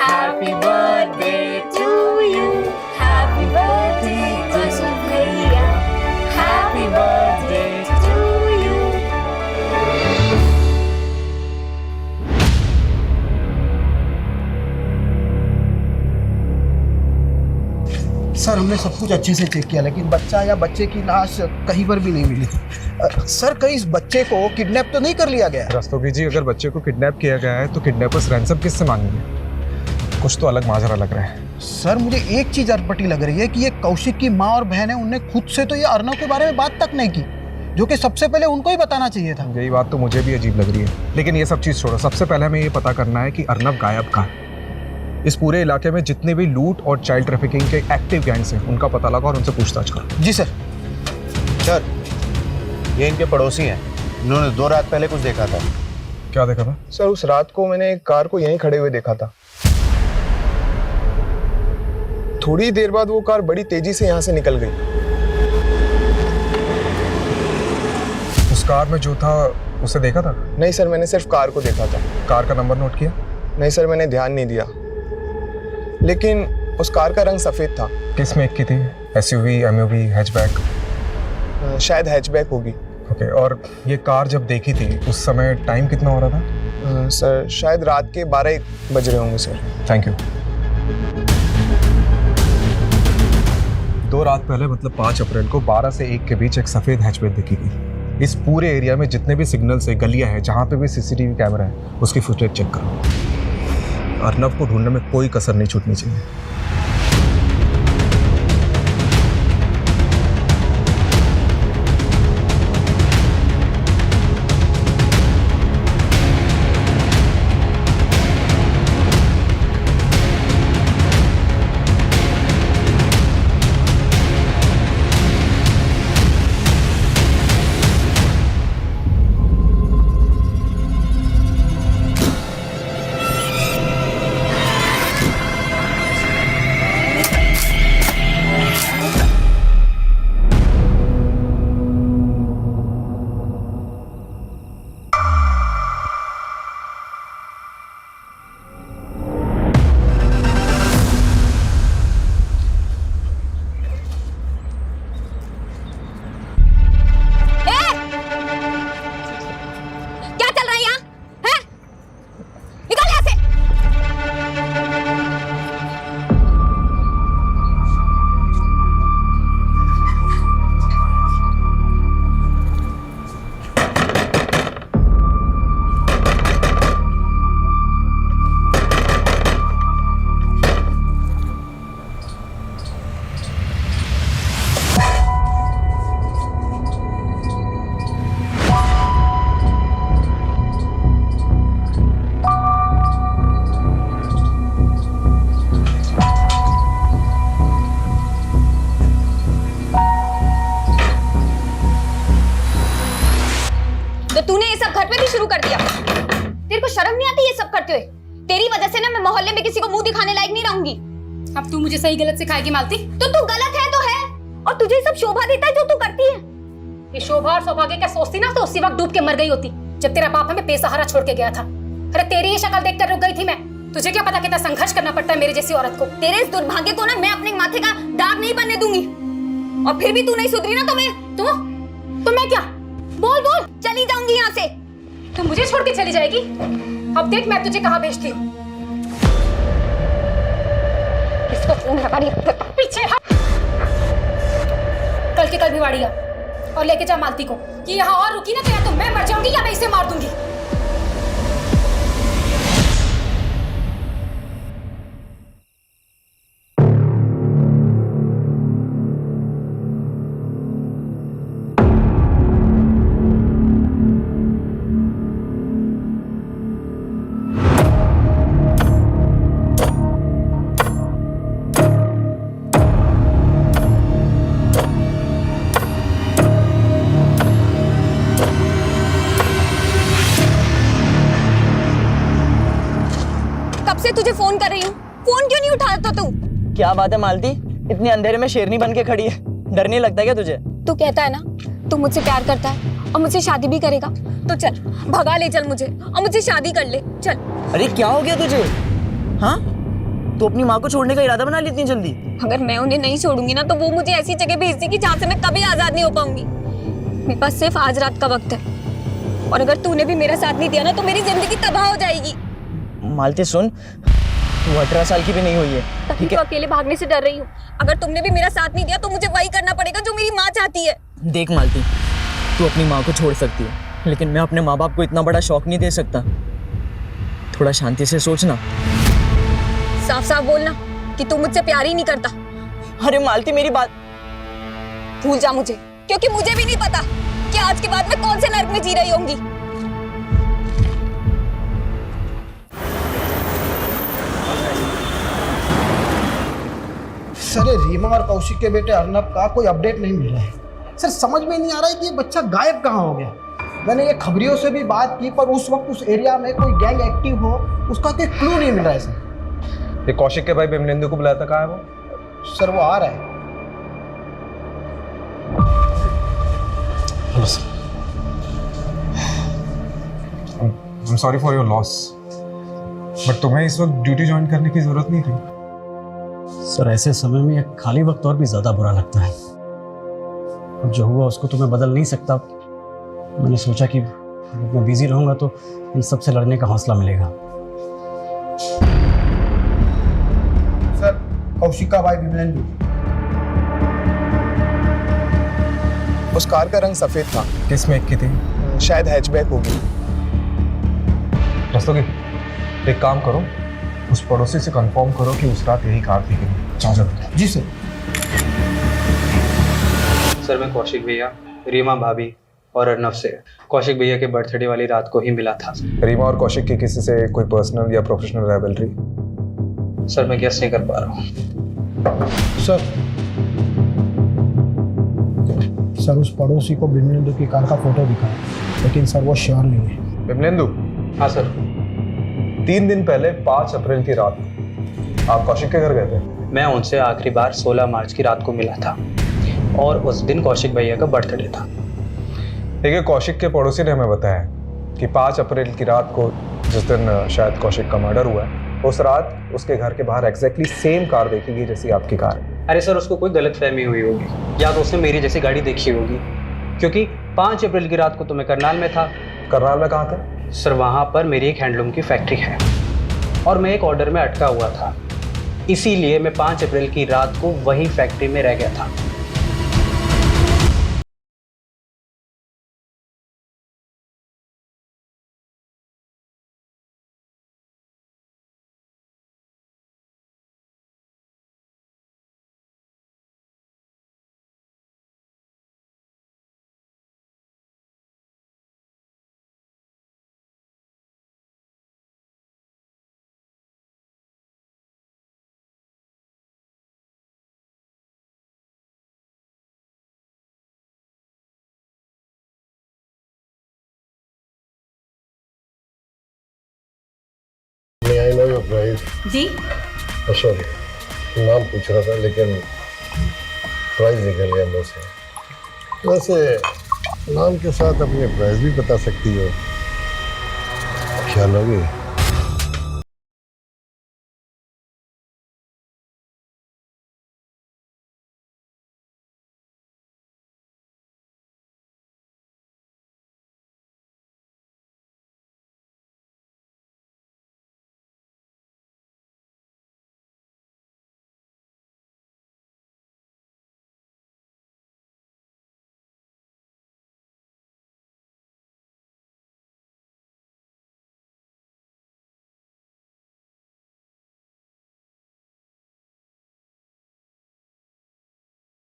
Happy birthday to you. Happy birthday Kaushik भैया. Happy birthday to you. Sir, हमने सब कुछ अच्छे से चेक किया, लेकिन बच्चा या बच्चे की लाश कहीं पर भी नहीं मिली। सर, कहीं इस बच्चे को किडनैप तो नहीं कर लिया गया? रस्तोगी जी, अगर बच्चे को किडनैप किया गया है तो किडनैपर्स रैंसम किससे मांगेंगे? कुछ तो अलग माजरा लग रहा है। सर, मुझे एक चीज अटपटी लग रही है कि ये कौशिक की माँ और बहन है, उनने खुद से तो ये अर्नव के बारे में बात तक नहीं की, जो कि सबसे पहले उनको ही बताना चाहिए था। यही बात तो मुझे भी अजीब लग रही है, लेकिन ये सब चीज छोड़ो। सबसे पहले हमें ये पता करना है कि अर्नव गायब कहाँ है। इस पूरे इलाके में जितने भी लूट और चाइल्ड ट्रैफिकिंग के एक्टिव गैंग्स हैं, उनका पता लगा और उनसे पूछताछ करो। जी सर। सर, ये इनके पड़ोसी हैं, इन्होंने 2 रात पहले कुछ देखा था। क्या देखा था? सर, उस रात को मैंने एक कार को यहीं खड़े हुए देखा था। थोड़ी देर बाद वो कार बड़ी तेजी से यहाँ से निकल गई। उस कार में जो था उसे देखा था? नहीं सर, मैंने सिर्फ कार को देखा था। कार का नंबर नोट किया? नहीं सर, मैंने ध्यान नहीं दिया, लेकिन उस कार का रंग सफेद था। किस मेक की थी? SUV, MUV, hatchback? शायद हैचबैक होगी। ओके, और ये कार जब देखी थी उस समय टाइम कितना हो रहा था? सर, शायद रात के 12-1 बज रहे होंगे सर। Thank you. 2 रात पहले, मतलब 5 अप्रैल को 12 से 1 के बीच एक सफेद हैचबैक देखी गई। इस पूरे एरिया में जितने भी सिग्नल्स है, गलियां हैं, जहां पे भी सीसीटीवी कैमरा है, उसकी फुटेज चेक करो। अर्नव को ढूंढने में कोई कसर नहीं छूटनी चाहिए। शुरू कर दिया। तेरे को शर्म नहीं आती ये सब करते हुए? तेरी वजह से ना मैं मोहल्ले में किसी को मुंह दिखाने लायक नहीं रहूंगी। अब तू मुझे सही गलत सिखाएगी मालती? तो तू गलत है तो है, और तुझे सब शोभा देता है जो तू करती है। ये शोभा और सौभाग्य क्या सोचती ना, तो उसी वक्त डूब के मर गई होती जब तेरा बाप हमें बेसहारा छोड़ के गया था। अरे तेरी ही शक्ल देखकर रुक गई थी मैं। तुझे क्या पता कितना संघर्ष करना पड़ता है मेरे जैसी औरत को। तेरे इस दुर्भाग्य को ना मैं अपने माथे का दाग नहीं बनने दूंगी। और फिर भी तू नहीं सुधरी ना तो मैं क्या? बोल बोल। चली जाऊंगी यहाँ से। तो मुझे छोड़ के चली जाएगी? अब देख मैं तुझे कहाँ भेजती हूँ। इसको फोन लगा रही पीछे हट। कल के कल भिवाड़ी आ और लेके जा मालती को कि यहाँ और रुकी ना तो या तो मैं मर जाऊंगी या मैं इसे मार दूंगी। से तुझे फोन कर रही हूँ, फोन क्यों नहीं उठाता तू? क्या बात है मालती, इतने अंधेरे में शेरनी बन के खड़ी है, डर नहीं लगता क्या तुझे? तू कहता है ना तू मुझसे प्यार करता है और मुझसे शादी भी करेगा, तो चल भगा ले चल मुझे और मुझसे शादी कर ले चल। अरे क्या हो गया तुझे? हाँ, तू अपनी माँ को छोड़ने का इरादा बना ली इतनी जल्दी? अगर मैं उन्हें नहीं छोड़ूंगी ना तो वो मुझे ऐसी जगह भेज देगी जहाँ से मैं कभी आजाद नहीं हो पाऊंगी। मेरे पास सिर्फ आज रात का वक्त है और अगर तूने भी मेरा साथ नहीं दिया ना तो मेरी जिंदगी तबाह हो जाएगी। मालती सुन, तू 18 साल की भी नहीं हुई है, ठीक है? अकेले भागने से डर रही हूँ। अगर तुमने भी मेरा साथ नहीं दिया तो मुझे वही करना पड़ेगा जो मेरी माँ चाहती है। देख मालती, तू अपनी माँ को छोड़ सकती है लेकिन मैं अपने माँ बाप को इतना बड़ा शौक नहीं दे सकता। थोड़ा शांति से सोचना। साफ साफ बोलना कि तू मुझसे प्यार ही नहीं करता। अरे मालती मेरी बात भूल जा मुझे, क्योंकि मुझे भी नहीं पता कि आज के बाद मैं कौन से नर्क में जी रही होंगी। सर ये रीमा और कौशिक के बेटे अर्नब का कोई अपडेट नहीं मिल रहा है। सर समझ में नहीं आ रहा है कि ये बच्चा गायब कहाँ हो गया। मैंने ये खबरियों से भी बात की पर उस वक्त उस एरिया में कोई गैंग एक्टिव हो उसका कोई क्लू नहीं मिल रहा है सर। ये कौशिक के भाई बिमलेंदु को बुलाया था, कहाँ है वो? सर वो आ रहा है। Hello sir. I'm sorry for your loss, but तुम्हें इस वक्त ड्यूटी ज्वाइन करने की जरूरत नहीं थी। सर ऐसे समय में एक खाली वक्त और भी ज्यादा बुरा लगता है। अब जो हुआ उसको तो मैं बदल नहीं सकता। मैंने सोचा कि मैं बिजी रहूंगा तो इन सब से लड़ने का हौसला मिलेगा। सर कौशिक का भाई बिमलेंदु। उस कार का रंग सफेद था। किस मेक की थी? शायद हैचबैक होगी। रस्तोगी, एक काम करो, उस पड़ोसी से कंफर्म करो कि उस रात यही कार थी कि नहीं। चार्जर दो। जी सर। सर मैं कौशिक भैया, रीमा भाभी और अर्नब से कौशिक भैया के बर्थडे वाली रात को ही मिला था। रीमा और कौशिक की किसी से कोई पर्सनल या प्रोफेशनल राइवलरी? सर मैं गेस नहीं कर पा रहा हूँ। सर उस पड़ोसी को बिमलेंदु की कार का फोटो दिखाया लेकिन सर वो श्योर नहीं है। बिमलेंदु? हाँ सर। 3 दिन पहले 5 अप्रैल की रात आप कौशिक के घर गए थे? मैं उनसे आखिरी बार 16 मार्च की रात को मिला था और उस दिन कौशिक भैया का बर्थडे था। देखिए, कौशिक के पड़ोसी ने हमें बताया कि 5 अप्रैल की रात को जिस दिन शायद कौशिक का मर्डर हुआ है, उस रात उसके घर के बाहर एग्जैक्टली सेम कार देखी गई जैसी आपकी कार है। अरे सर उसको कोई गलतफहमी हुई होगी या तो उसने मेरी जैसी गाड़ी देखी होगी, क्योंकि 5 अप्रैल की रात को तो मैं करनाल में था। करनाल में कहाँ थे? सर वहाँ पर मेरी एक हैंडलूम की फैक्ट्री है और मैं एक ऑर्डर में अटका हुआ था, इसीलिए मैं 5 अप्रैल की रात को वही फैक्ट्री में रह गया था। जी सॉरी, नाम पूछ रहा था लेकिन प्राइस निकल गया मुंह से। वैसे नाम के साथ अपने प्राइस भी बता सकती हो, क्या लोगे?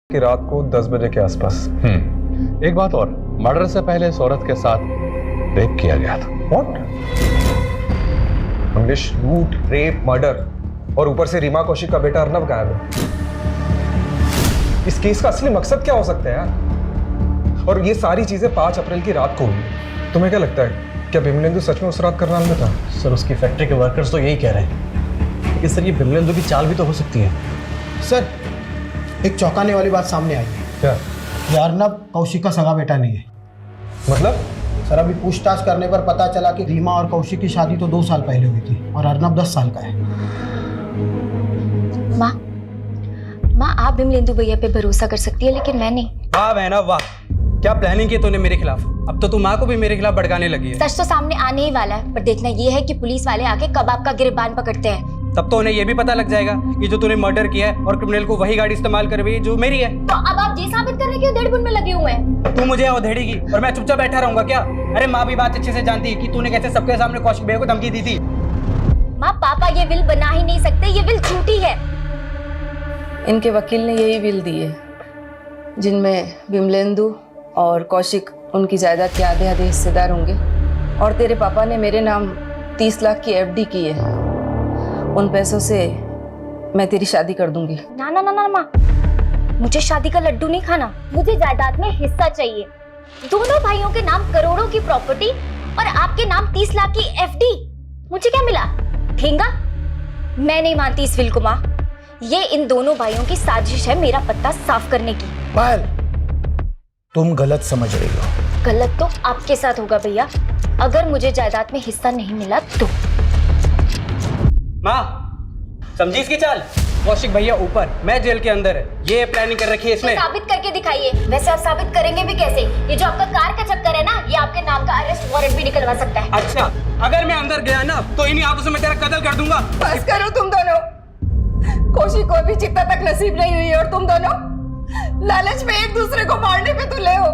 कि रात को 10 बजे के आसपास। एक बात और, मर्डर से पहले इस औरत के साथ रेप किया गया था। व्हाट? मंगेश, लूट, रेप, मर्डर और ऊपर से रीमा कौशिक का बेटा अर्नब गायब है। इस केस का असली मकसद क्या हो सकता है यार? और ये सारी चीजें 5 अप्रैल की रात को हुई। तुम्हें क्या लगता है, क्या विमलेंदु सच में उस रात करनाल में था? सर उसकी फैक्ट्री के वर्कर्स तो यही कह रहे हैं, लेकिन सर ये विमलेंदु की चाल भी तो हो सकती है। सर एक चौंकाने वाली बात सामने आई है। क्या? ये अर्नब कौशिक का सगा बेटा नहीं है। मतलब? सर अभी पूछताछ करने पर पता चला कि रीमा और कौशिक की शादी तो 2 साल पहले हुई थी और अर्नब 10 साल का है। माँ आप विमलेंदु भैया पे भरोसा कर सकती है, लेकिन मैं नहीं। वाह बहना वाह, क्या प्लानिंग की तूने मेरे खिलाफ। अब तो तू माँ को भी मेरे खिलाफ भड़काने लगी है। सच तो सामने आने ही वाला है, पर देखना ये है कि पुलिस वाले आके कब आपका गिरबान पकड़ते हैं। तब तो उन्हें ये भी पता लग जाएगा कि जो तूने मर्डर किया है और क्रिमिनल को वही गाड़ी इस्तेमाल कर रही है जो मेरी है। तो अब आप ये साबित करने के उधेड़ बुन में लगे हुए हैं। तू मुझे अधेड़ेगी और मैं चुपचाप बैठा रहूंगा क्या? अरे माँ भी बात अच्छे से जानती है कि तूने कैसे सबके सामने कौशिक भैया को धमकी दी थी। माँ पापा ये विल बना ही नहीं सकते, ये विल झूठी है। इनके वकील ने यही विल दी है, जिनमें विमलेंदु और कौशिक उनकी जायदाद के आधे आधे हिस्सेदार होंगे। और तेरे पापा ने मेरे नाम 30 लाख की एफडी की है। उन पैसों से मैं तेरी शादी कर दूंगी। ना ना ना ना माँ, मुझे शादी का लड्डू नहीं खाना, मुझे जायदाद में हिस्सा चाहिए। दोनों भाइयों के नाम करोड़ों की प्रॉपर्टी और आपके नाम 30 लाख की एफडी। मुझे क्या मिला? ठेंगा? मैं नहीं मानती इस विल को माँ। ये इन दोनों भाइयों की साजिश है मेरा पत्ता साफ करने की। पायल, तुम गलत समझ रही हो। गलत तो आपके साथ होगा भैया, अगर मुझे जायदाद में हिस्सा नहीं मिला तो। माँ समझी इसकी चाल? कौशिक भैया ऊपर, मैं जेल के अंदर है, ये प्लानिंग कर रखी है इसने। तो साबित करके दिखाइए। वैसे आप साबित करेंगे भी कैसे? ये जो आपका कार का चक्कर है ना, ये आपके नाम का अरेस्ट वारंट भी निकलवा सकता है। अच्छा, अगर मैं अंदर गया ना तो इन्हीं हाथों से मैं तेरा कत्ल कर दूंगा। बस करो तुम दोनों। कौशिक को भी चित्ता तक नसीब नहीं हुई और तुम दोनों लालच में एक दूसरे को मारने पे तुले हो।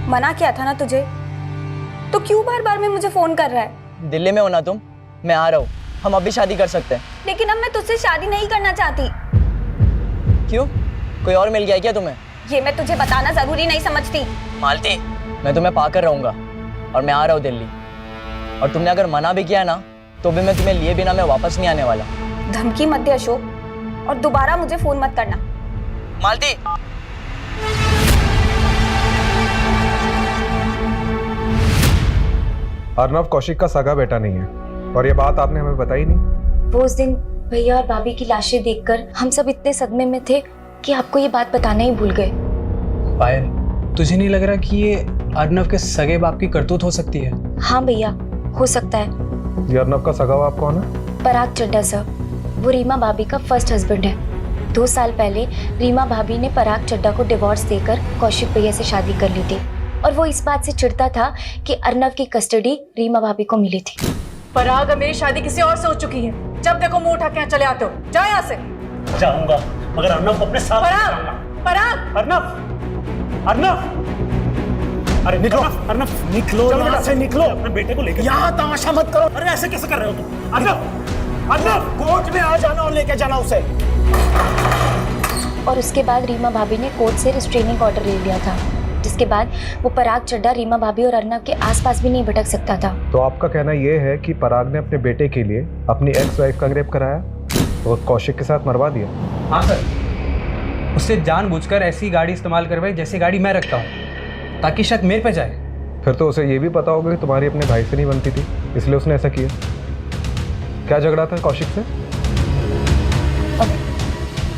मना किया था ना तुझे, तो क्यों बार बार में मुझे फोन कर रहा है? दिल्ली में हो ना तुम? मैं आ रहा हूँ, हम अभी शादी कर सकते हैं। लेकिन अब मैं तुझसे शादी नहीं करना चाहती। क्यों? कोई और मिल गया क्या तुम्हें? ये मैं तुझे बताना जरूरी नहीं समझती। मालती, मैं तुम्हें पाकर रहूंगा और मैं आ रहा हूँ दिल्ली। और तुमने अगर मना भी किया ना तो भी मैं तुम्हें लिए बिना मैं वापस नहीं आने वाला। धमकी मत दे अशोक, और दोबारा मुझे फोन मत करना। मालती, अर्नब कौशिक का सगा बेटा नहीं है और ये बात आपने हमें बताई नहीं। वो उस दिन भैया और भाभी की लाशें देखकर हम सब इतने सदमे में थे कि आपको ये बात बताना ही भूल गए। पायल, तुझे नहीं लग रहा कि ये अर्नब के सगे बाप की करतूत हो सकती है? हाँ भैया, हो सकता है। ये अर्नब का सगा बाप कौन है? पराग चड्ढा सर, वो रीमा भाभी का फर्स्ट हस्बैंड है। 2 साल पहले रीमा भाभी ने पराग चड्ढा को डिवोर्स देकर कौशिक भैया से शादी कर ली थी और वो इस बात से चिढ़ता था कि अर्नब की कस्टडी रीमा भाभी को मिली थी। पराग, अब मेरी शादी किसी और से हो चुकी है। जब देखो मुंह उठा के यहाँ चले आते हो। जाओ यहाँ से। जाऊंगा, मगर अर्नब को अपने साथ पराग, पराग, अर्नब, अर्नब, अरे निकलो, अर्नब निकलो, यहाँ से निकलो। अपने बेटे को लेकर यहाँ तमाशा मत करो। अरे ऐसे कैसे कर रहे हो तुम? अर्नब, कोर्ट में आ जाना और लेके जाना उसे। और उसके बाद रीमा भाभी ने कोर्ट से रिस्ट्रेनिंग ऑर्डर ले लिया था, जिसके बाद वो पराग चड्ढा रीमा भाभी और अर्नब के आसपास भी नहीं भटक सकता था। तो आपका कहना यह है कि पराग ने अपने बेटे के लिए अपनी एक्स वाइफ का रेप कराया और कौशिक के साथ मरवा दिया? हाँ सर, उससे जानबूझकर ऐसी गाड़ी इस्तेमाल करवाई जैसी गाड़ी मैं रखता हूँ, ताकि शक मेरे पे जाए। फिर तो उसे ये भी पता होगा कि तुम्हारी अपने भाई से नहीं बनती थी, इसलिए उसने ऐसा किया। क्या झगड़ा था कौशिक से?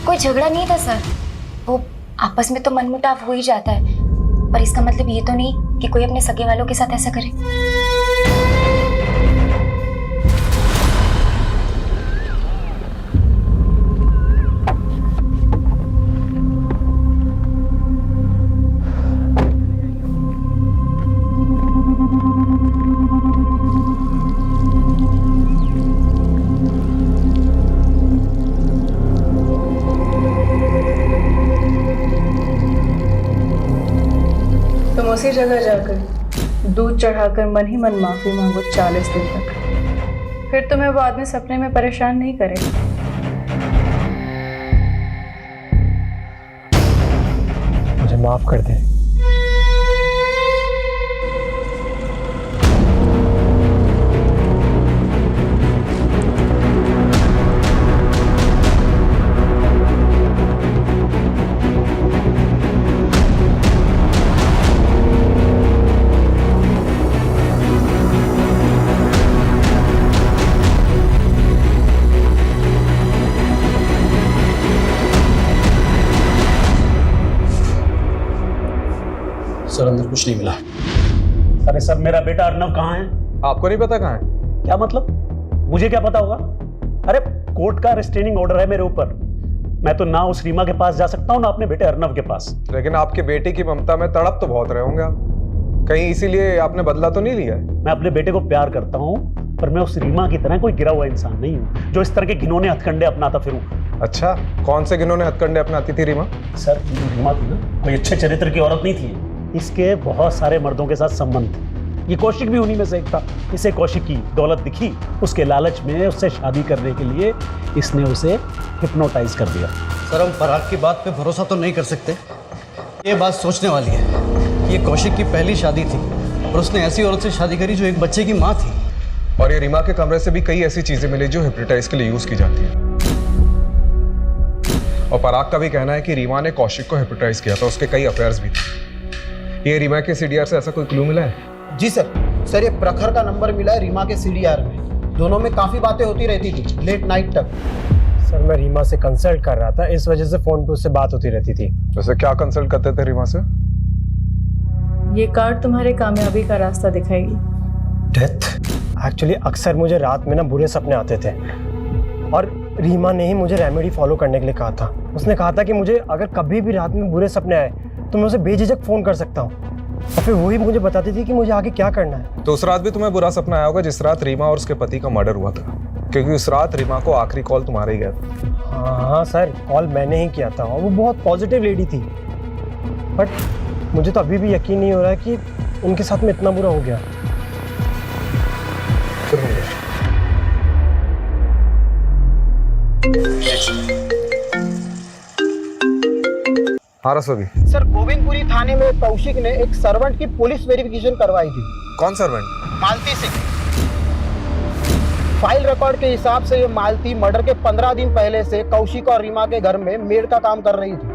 कोई झगड़ा नहीं था सर, वो आपस में तो मनमुटाव हो ही जाता है, पर इसका मतलब ये तो नहीं कि कोई अपने सगे वालों के साथ ऐसा करे। तुम उसी जगह जाकर दूध चढ़ाकर मन ही मन माफी मांगो 40 दिन तक, फिर तुम्हें वो आदमी सपने में परेशान नहीं करेगा। मुझे माफ कर दे। सर अंदर कुछ नहीं मिला। अरे सर मेरा बेटा अर्नब कहाँ है? आपको नहीं पता कहाँ है? क्या मतलब? मुझे क्या पता होगा? अरे कोर्ट का रिस्ट्रेनिंग ऑर्डर है मेरे ऊपर, मैं तो ना उस रीमा के पास जा सकता हूँ ना अपने बेटे अर्नब के पास। लेकिन आपके बेटे की ममता में तड़प तो बहुत रहे होंगे आप, कहीं इसीलिए आपने बदला तो नहीं लिया है? मैं अपने बेटे को प्यार करता हूँ, पर मैं उस रीमा की तरह कोई गिरा हुआ इंसान नहीं हूँ जो इस तरह के घिनौने हथकंडे अपनाता फिरूं। अच्छा, कौन से घिनौने हथकंडे अपनाती थी रीमा? सर रीमा थी ना, कोई अच्छे चरित्र की औरत नहीं थी, इसके बहुत सारे मर्दों के साथ संबंध थे। ये कौशिक भी उन्हीं में से एक था। इसे कौशिक की दौलत दिखी, उसके लालच में उससे शादी करने के लिए इसने उसे हिप्नोटाइज कर दिया। सर हम पराग की बात पे भरोसा तो नहीं कर सकते। ये बात सोचने वाली है कि ये कौशिक की पहली शादी थी और उसने ऐसी औरत से शादी करी जो एक बच्चे की माँ थी। और ये रीमा के कमरे से भी कई ऐसी चीजें मिली जो हिप्नोटाइज के लिए यूज की जाती है। और पराग का भी कहना है कि रीमा ने कौशिक को हिप्नोटाइज किया था, उसके कई अफेयर्स भी थे। ये रीमा के सीडीआर से ऐसा कोई क्लू मिला है? जी सर, ये प्रखर का नंबर मिला है रीमा के सीडीआर में। दोनों में काफी बातें होती रहती थी लेट नाइट तक। सर मैं रीमा से कंसल्ट कर रहा था, इस वजह से फोन पे उससे बात होती रहती थी। वैसे क्या कंसल्ट करते थे रीमा से? ये कार्ड तुम्हारे कामयाबी का रास्ता दिखाएगी। डेथ? एक्चुअली अक्सर मुझे रात में ना बुरे सपने आते थे और रीमा ने ही मुझे रेमेडी फॉलो करने के लिए कहा था। उसने कहा था कि मुझे अगर कभी भी रात में बुरे सपने आए तो मैं उसे बेझिझक फोन कर सकता हूँ और फिर वही मुझे बताती थी कि मुझे आगे क्या करना है। तो उस रात भी तुम्हें बुरा सपना आया होगा जिस रात रीमा और उसके पति का मर्डर हुआ था, क्योंकि उस रात रीमा को आखिरी कॉल तुम्हारा ही गया था। हाँ सर, कॉल मैंने ही किया था और वो बहुत पॉजिटिव लेडी थी, बट मुझे तो अभी भी यकीन नहीं हो रहा है कि उनके साथ में इतना बुरा हो गया। हाँ रसोगी। सर गोविंदपुरी थाने में कौशिक ने एक सर्वेंट की पुलिस वेरिफिकेशन करवाई थी। कौन सर्वेंट? मालती सिंह। फाइल रिकॉर्ड के हिसाब से ये मालती मर्डर के 15 दिन पहले से कौशिक और रीमा के घर में मेड का काम कर रही थी।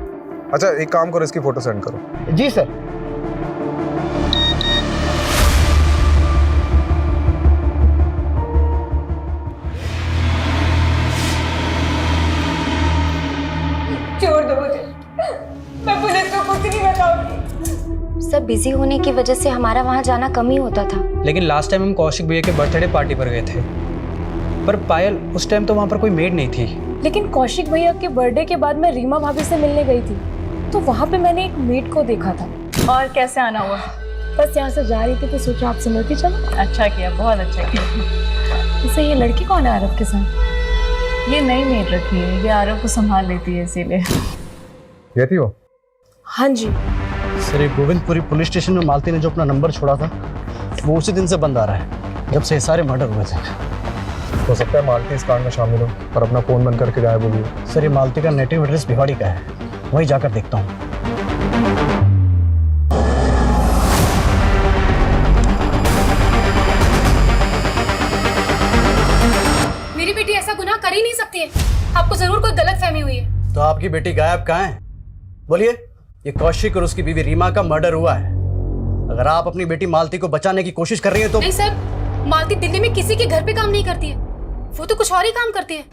अच्छा एक काम करो, इसकी फोटो सेंड करो। जी सर। छोड़ दो मुझे, मैं पुलिस को कुछ नहीं बताऊंगी। सब बिजी होने की वजह से हमारा वहाँ जाना कम ही होता था। लेकिन लास्ट टाइम हम कौशिक भैया के बर्थडे पार्टी पर गए थे, पर पायल उस टाइम तो वहाँ पर कोई मेड नहीं थी। लेकिन कौशिक भैया के बर्थडे के बाद मैं रीमा भाभी से मिलने गई थी, तो वहाँ पे मैंने एक मेड को देखा था। और कैसे आना हुआ? बस यहाँ से जा रही थी तो सोचा आपसे मिलती चलो। अच्छा किया, बहुत अच्छा किया। वैसे ये लड़की कौन है आरव के साथ? ये नई मेड रखी है, ये आरव को संभाल लेती है इसीलिए। ये थी वो? हाँ जी सर ये गोविंदपुरी पुलिस स्टेशन में मालती ने जो अपना नंबर छोड़ा था वो उसी दिन से बंद आ रहा है जब से ये सारे मर्डर हुए थे। हो सकता है मालती इस कांड में शामिल हो और अपना फोन बंद करके गायब हो गई। सर ये मालती का नेटिव एड्रेस भिवाड़ी का है, वहीं जाकर देखता हूँ। मेरी बेटी ऐसा गुनाह कर ही नहीं सकती है। आपको जरूर कोई गलतफहमी हुई है। तो आपकी बेटी गायब कहाँ है? बोलिए। ये कौशिक और उसकी बीवी रीमा का मर्डर हुआ है। अगर आप अपनी बेटी मालती को बचाने की कोशिश कर रही हैं तो नहीं सर, मालती दिल्ली में किसी के घर पे काम नहीं करती है। वो तो कुछ और ही काम करती है।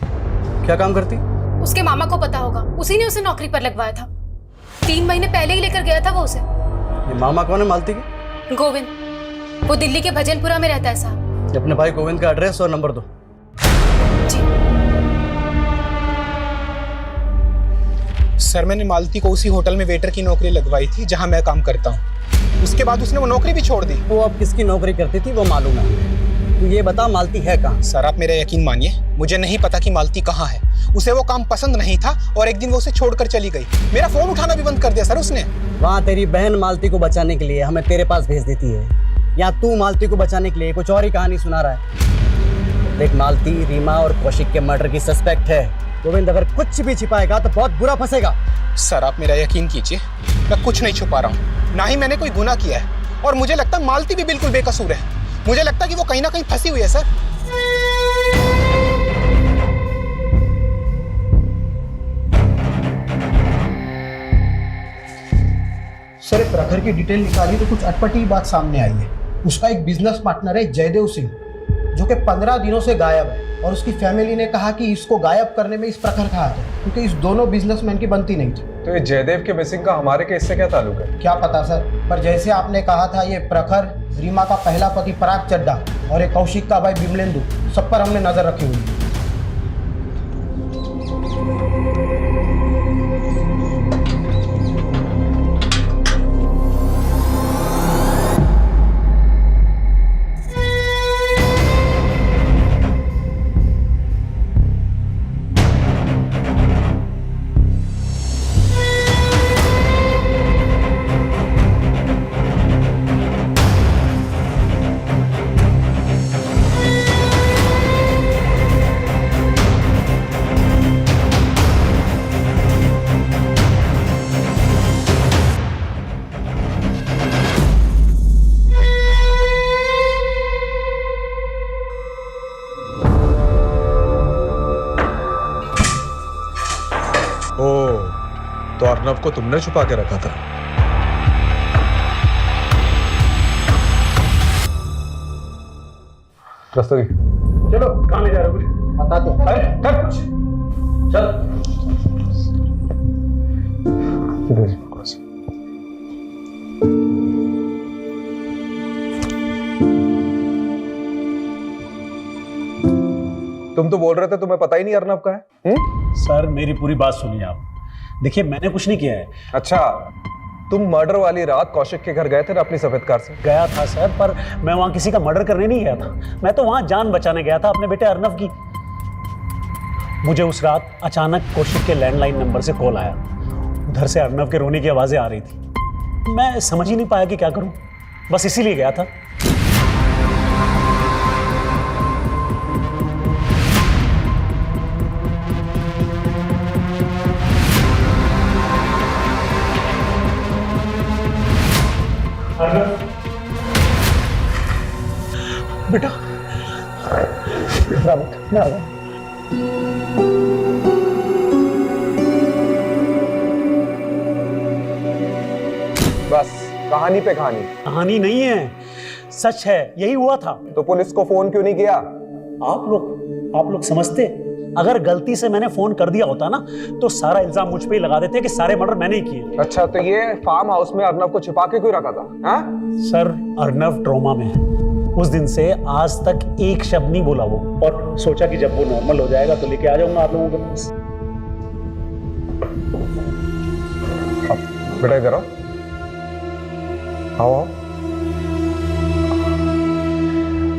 क्या काम करती? उसके मामा को पता होगा, उसी ने उसे नौकरी पर लगवाया था। 3 महीने पहले ही लेकर गया था वो उसे। ये मामा कौन है मालती के? गोविंद। वो दिल्ली के भजनपुरा में रहता है साहब। अपने भाई गोविंद का एड्रेस और नंबर दो। सर मैंने मालती को उसी होटल में वेटर की नौकरी लगवाई थी जहां मैं काम करता हूं। उसके बाद उसने वो नौकरी भी छोड़ दी। वो अब किसकी नौकरी करती थी वो मालूम है। तू ये बता मालती है कहाँ? सर आप मेरा यकीन मानिए, मुझे नहीं पता कि मालती कहाँ है। उसे वो काम पसंद नहीं था और एक दिन वो उसे छोड़कर चली गई। मेरा फोन उठाना भी बंद कर दिया सर उसने। वहाँ तेरी बहन मालती को बचाने के लिए हमें तेरे पास भेज देती है, या तू मालती को बचाने के लिए कुछ और ही कहानी सुना रहा है। देख मालती रीमा और कौशिक के मर्डर की सस्पेक्ट है। गोविंद अगर कुछ भी छिपाएगा तो बहुत बुरा फंसेगा। सर आप मेरा यकीन कीजिए, मैं कुछ नहीं छुपा रहा हूँ, ना ही मैंने कोई गुनाह किया है। और मुझे लगता है मालती भी बिल्कुल बेकसूर है। मुझे लगता है कि वो कहीं ना कहीं फंसी हुई है सर। सर प्रखर की डिटेल निकाली तो कुछ अटपटी बात सामने आई है। उसका एक बिजनेस पार्टनर है जयदेव सिंह, जो कि 15 दिनों से गायब है। और उसकी फैमिली ने कहा कि इसको गायब करने में इस प्रखर का हाथ है, क्योंकि इस दोनों बिजनेसमैन की बनती नहीं थी। तो ये जयदेव के मिसिंग का हमारे केस से क्या ताल्लुक है? क्या पता सर, पर जैसे आपने कहा था ये प्रखर, रीमा का पहला पति पराग चड्डा और एक कौशिक का भाई विमलेंदु, सब पर हमने नजर रखी हुई है। तो अर्नव को तुमने छुपा के रखा था। रस्तोगी चलो, कहाँ ले जा रहे हो? कुछ बताते हैं। कुछ चल। तुम तो बोल रहे थे तुम्हें पता ही नहीं अर्नव का है। सर मेरी पूरी बात सुनिए आप। देखिए मैंने कुछ नहीं किया है। अच्छा, तुम मर्डर वाली रात कौशिक के घर गए थे ना अपनी सफेद कार से? गया था सर, पर मैं वहां किसी का मर्डर करने नहीं गया था। मैं तो वहां जान बचाने गया था अपने बेटे अर्नव की। मुझे उस रात अचानक कौशिक के लैंडलाइन नंबर से कॉल आया। उधर से अर्नव के रोने की आवाजें आ रही थी। मैं समझ ही नहीं पाया कि क्या करूं, बस इसीलिए गया था। बेटा मैं आ गया। बस कहानी पे कहानी। कहानी नहीं है, सच है, यही हुआ था। तो पुलिस को फोन क्यों नहीं किया? आप लोग समझते, अगर गलती से मैंने फोन कर दिया होता ना तो सारा इल्जाम मुझ पे ही लगा देते कि सारे मर्डर मैंने ही किए। अच्छा, तो ये फार्म हाउस में अर्नव को छिपा के क्यों रखा था? हाँ? सर अर्नव ट्रॉमा में है। उस दिन से आज तक एक शब्द नहीं बोला वो, और सोचा कि जब वो नॉर्मल हो जाएगा तो लेके आ जाऊंगा आप लोगों के पास। बेटा इधर आओ। आओ।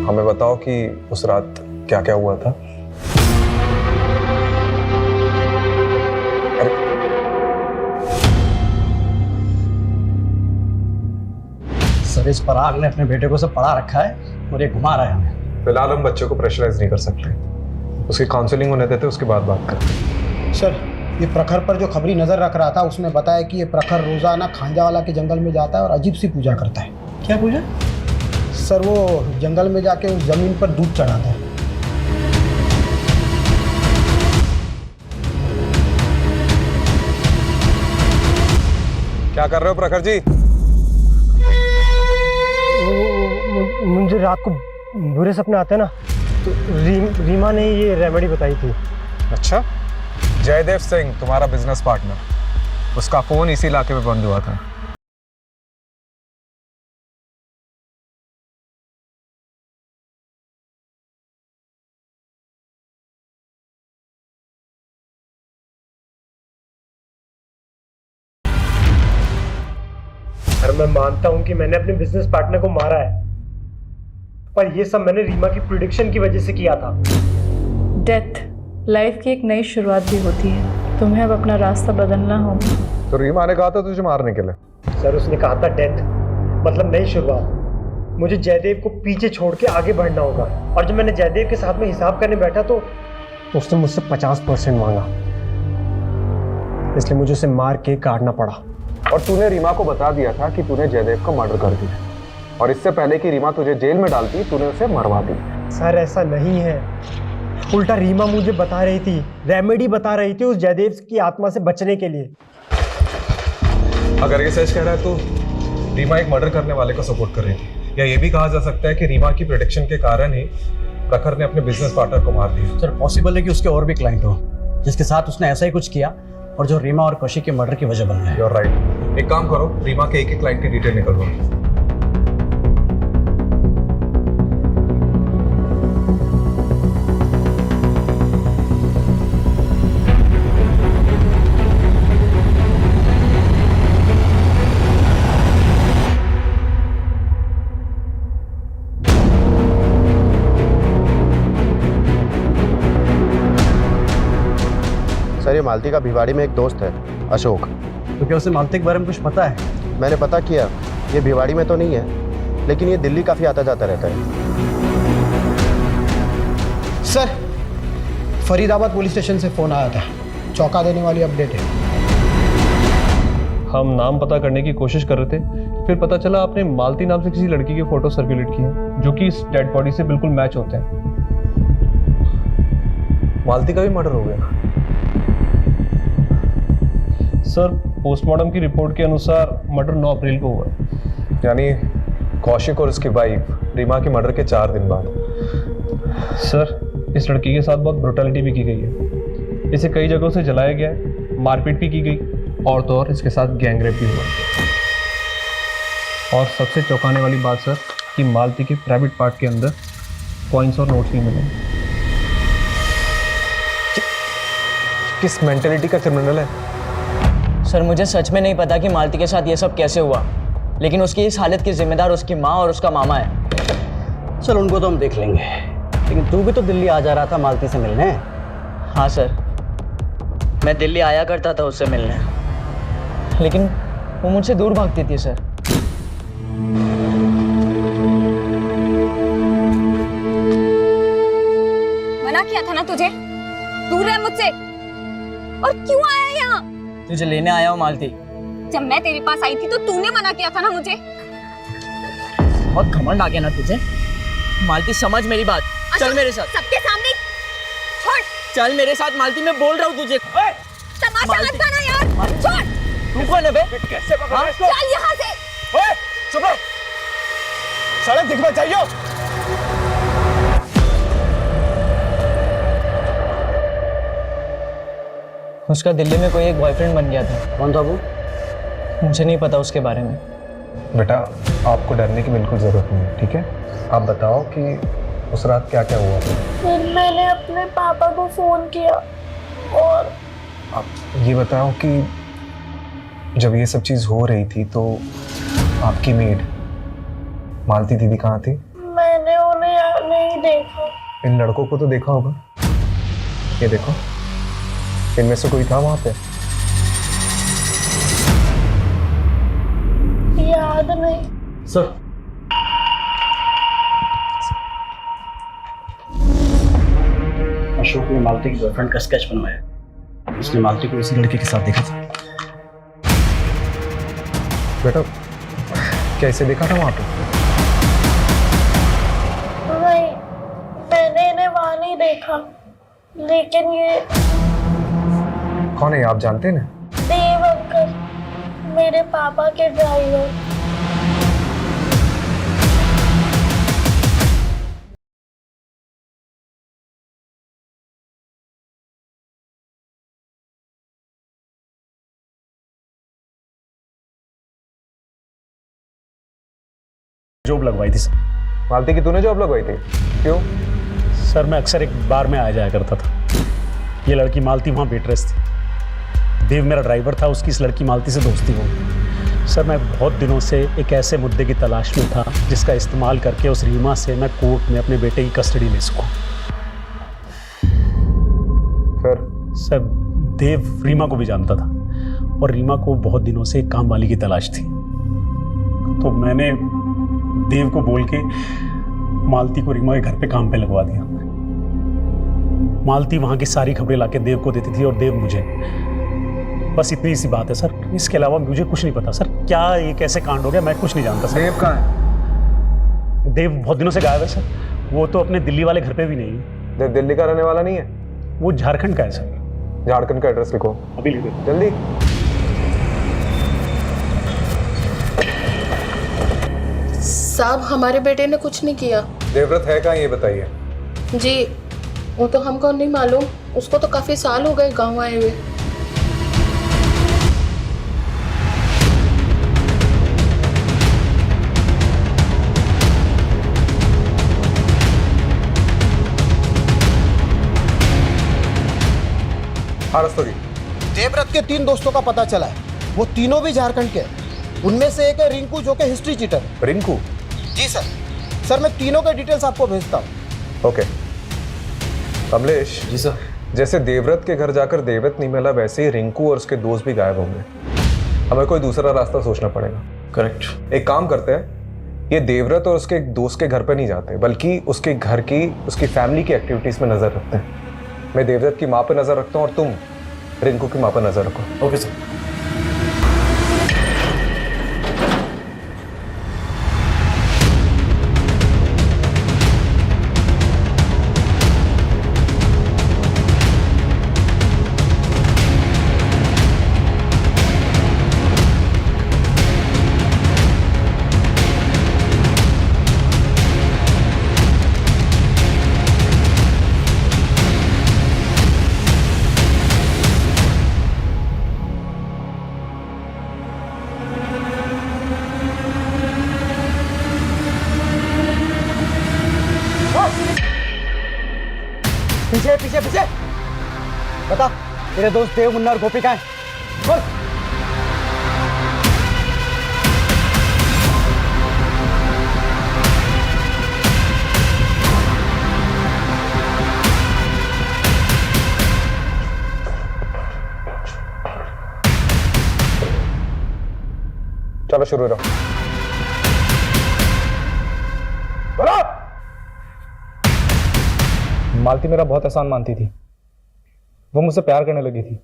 हमें बताओ कि उस रात क्या क्या हुआ था। सर इस पराग ने अपने बेटे को सब पढ़ा रखा है और ये घुमा रहा है हमें। फिलहाल हम बच्चों को प्रेशराइज नहीं कर सकते। उसकी काउंसलिंग होने देते, उसके बाद बात करते। सर, ये प्रखर पर जो खबरी नजर रख रहा था उसने बताया कि ये प्रखर रोजाना खांजावाला के जंगल में जाता है और अजीब सी पूजा करता है। क्या पूजा? सर, वो जंगल में जाके उस जमीन पर दूध चढ़ाता है। क्या कर रहे हो प्रखर जी? मुझे रात को बुरे सपने आते हैं ना, तो रीमा ने ये रेमेडी बताई थी। अच्छा, जयदेव सिंह तुम्हारा बिजनेस पार्टनर, उसका फोन इसी इलाके में बंद हुआ था। सर, मैं मानता हूं कि मैंने अपने बिजनेस पार्टनर को मारा है, पर ये सब मैंने रीमा की प्रिडिक्शन की वजह से किया था। डेथ लाइफ की एक नई शुरुआत भी होती है, तुम्हें अब अपना रास्ता बदलना होगा। तो रीमा ने कहा था तुझे मारने के लिए। सर, उसने कहा था डेथ मतलब नई शुरुआत। मुझे जयदेव को पीछे छोड़ के आगे बढ़ना होगा, और जब मैंने जयदेव के साथ में हिसाब करने बैठा तो उसने मुझसे 50% मांगा, इसलिए मुझे उसे मार के काटना पड़ा। और तूने रीमा को बता दिया था कि तूने जयदेव को मर्डर कर दिया, और इससे पहले कि रीमा तुझे जेल में डालती तूने उसे मरवा दिया। सर, ऐसा नहीं है, उल्टा रीमा मुझे बता रही थी, रेमेडी बता रही थी उस जयदेव की आत्मा से बचने के लिए। अगर ये सच कह रहा है तो रीमा एक मर्डर करने वाले को सपोर्ट कर रही थी, या ये भी कहा जा सकता है कि रीमा की प्रेडिक्शन के कारण ही प्रखर ने अपने बिजनेस पार्टनर को मार दिया। सर, पॉसिबल है कि उसके और भी क्लाइंट हो जिसके साथ उसने ऐसा ही कुछ किया और जो रीमा और कौशिक के मर्डर की वजह बन गया है। You're right। एक काम करो, रीमा के एक ही क्लाइंट की डिटेल निकलवाओ। सर, ये मालती का भिवाड़ी में एक दोस्त है, अशोक। तो क्या उसे मालती के बारे में कुछ पता है? मैंने पता किया, ये भिवाड़ी में तो नहीं है, लेकिन ये दिल्ली काफ़ी आता जाता रहता है। सर, फरीदाबाद पुलिस स्टेशन से फ़ोन आया था, चौंका देने वाली अपडेट है। हम नाम पता करने की कोशिश कर रहे थे, फिर पता चला आपने मालती नाम से किसी लड़की के फोटो सर्कुलेट किए जो कि इस डेड बॉडी से बिल्कुल मैच होते हैं। मालती का भी मर्डर हो गया? सर, पोस्टमार्टम की रिपोर्ट के अनुसार मर्डर 9 अप्रैल को हुआ, यानी कौशिक और उसकी वाइफ रीमा के मर्डर के 4 दिन बाद। सर, इस लड़की के साथ बहुत ब्रुटैलिटी भी की गई है, इसे कई जगहों से जलाया गया है, मारपीट भी की गई, और तो और इसके साथ गैंगरेप भी हुआ। और सबसे चौंकाने वाली बात सर, कि मालती के प्राइवेट पार्ट के अंदर कॉइन्स और नोट्स भी मिले। किस मेंटेलिटी का क्रिमिनल है? सर, मुझे सच में नहीं पता कि मालती के साथ ये सब कैसे हुआ, लेकिन उसकी इस हालत की जिम्मेदार उसकी माँ और उसका मामा है। चल, उनको तो हम देख लेंगे, लेकिन तू भी तो दिल्ली आ जा रहा था मालती से मिलने। हाँ सर, मैं दिल्ली आया करता था उससे मिलने, लेकिन वो मुझसे दूर भागती थी सर। मना किया था ना तुझे, दूर रह मुझसे। और क्यों आया यहाँ? तुझे लेने आया हूँ मालती। जब मैं तेरे पास आई थी तो तूने मना किया था ना मुझे। बहुत घमंड आ गया ना तुझे। मालती, समझ मेरी बात, चल मेरे साथ। सबके सामने छोड़। चल मेरे साथ मालती, मैं बोल रहा हूँ तुझे। तमाशा मत बना यार, छोड़। तू कौन है बे? कैसे पकड़ रहा है इसको? चल यहाँ से। ओए, चुप रहो। सड़क दिखना चाहिए। उसका दिल्ली में कोई एक बॉयफ्रेंड बन गया था। कौन था वो? मुझे नहीं पता उसके बारे में। बेटा, आपको डरने की बिल्कुल जरूरत नहीं है, ठीक है? आप बताओ कि उस रात क्या क्या हुआ था? फिर मैंने अपने पापा को फोन किया, और आप ये बताओ कि जब ये सब चीज हो रही थी तो आपकी मेड मालती दीदी कहाँ थी? मैंने उन्हें नहीं देखा। इन लड़कों को तो देखा होगा, ये देखो, इनमें से कोई था वहां पे? याद नहीं सर। अशोक ने मालती की बॉयफ्रेंड का स्केच बनवाया। उसने मालती को इसी लड़के के साथ देखा था। बेटा कैसे देखा था वहां पे? नहीं, मैंने इन्हें वहां नहीं देखा, लेकिन ये कौन है आप जानते हैं? देव अंकल, मेरे पापा के ड्राइवर। जॉब लगवाई थी सर। मालती की तूने जॉब लगवाई थी? क्यों? सर मैं अक्सर एक बार में आ जाया करता था। ये लड़की मालती वहाँ वेट्रेस थी। देव मेरा ड्राइवर था, उसकी इस लड़की मालती से दोस्ती हो गई। सर मैं बहुत दिनों से एक ऐसे मुद्दे की तलाश में था जिसका इस्तेमाल करके उस रीमा से मैं कोर्ट में अपने बेटे की कस्टडी ले सकूं। फिर? सर देव रीमा को भी जानता था और रीमा को बहुत दिनों से एक काम वाली की तलाश थी। तो मैंने देव को बोल के मालती को रीमा के घर पे काम पे लगवा दिया। मालती वहां की सारी खबरें लाके देव को देती थी और देव मुझे। बस इतनी सी बात है सर, इसके अलावा मुझे कुछ नहीं पता सर। क्या ये कैसे कांड हो गया मैं कुछ नहीं जानता सर। देव कहाँ है? देव बहुत दिनों से गायब है सर। वो तो अपने दिल्ली वाले घर पे भी नहीं है। देव दिल्ली का रहने वाला नहीं है? वो झारखंड का है सर। झारखंड का एड्रेस लिखो। अभी लिख देता। जल्दी। साहब हमारे बेटे ने कुछ नहीं किया। देवव्रत है कहाँ ये बताइए। जी वो तो हमको नहीं मालूम, उसको तो काफी साल हो गए गांव आए हुए। देवव्रत के 3 दोस्तों का पता चला है, वो तीनों भी झारखंड के हैं। उनमें से एक है रिंकू जो कि हिस्ट्री चीटर है। रिंकू? जी सर। सर मैं तीनों के डिटेल्स आपको भेजता हूँ। ओके। कमलेश। जी सर। जैसे देवव्रत के घर जाकर देवव्रत नहीं मिला, वैसे ही रिंकू और उसके दोस्त भी गायब होंगे। हमें कोई दूसरा रास्ता सोचना पड़ेगा। करेक्ट। एक काम करते हैं, ये देवव्रत और उसके दोस्त के घर पे नहीं जाते, बल्कि उसके घर की, उसकी फैमिली की एक्टिविटीज में नजर रखते हैं। मैं देवव्रत की माँ पे नजर रखता हूँ और तुम रिंकू की माँ पे नजर रखो। Okay sir. पीछे पीछे पीछे। बता तेरे दोस्त देव, मुन्ना और गोपी कहाँ हैं? बोल। चलो शुरू करो। मालती मेरा बहुत एहसान मानती थी, वो मुझसे प्यार करने लगी थी।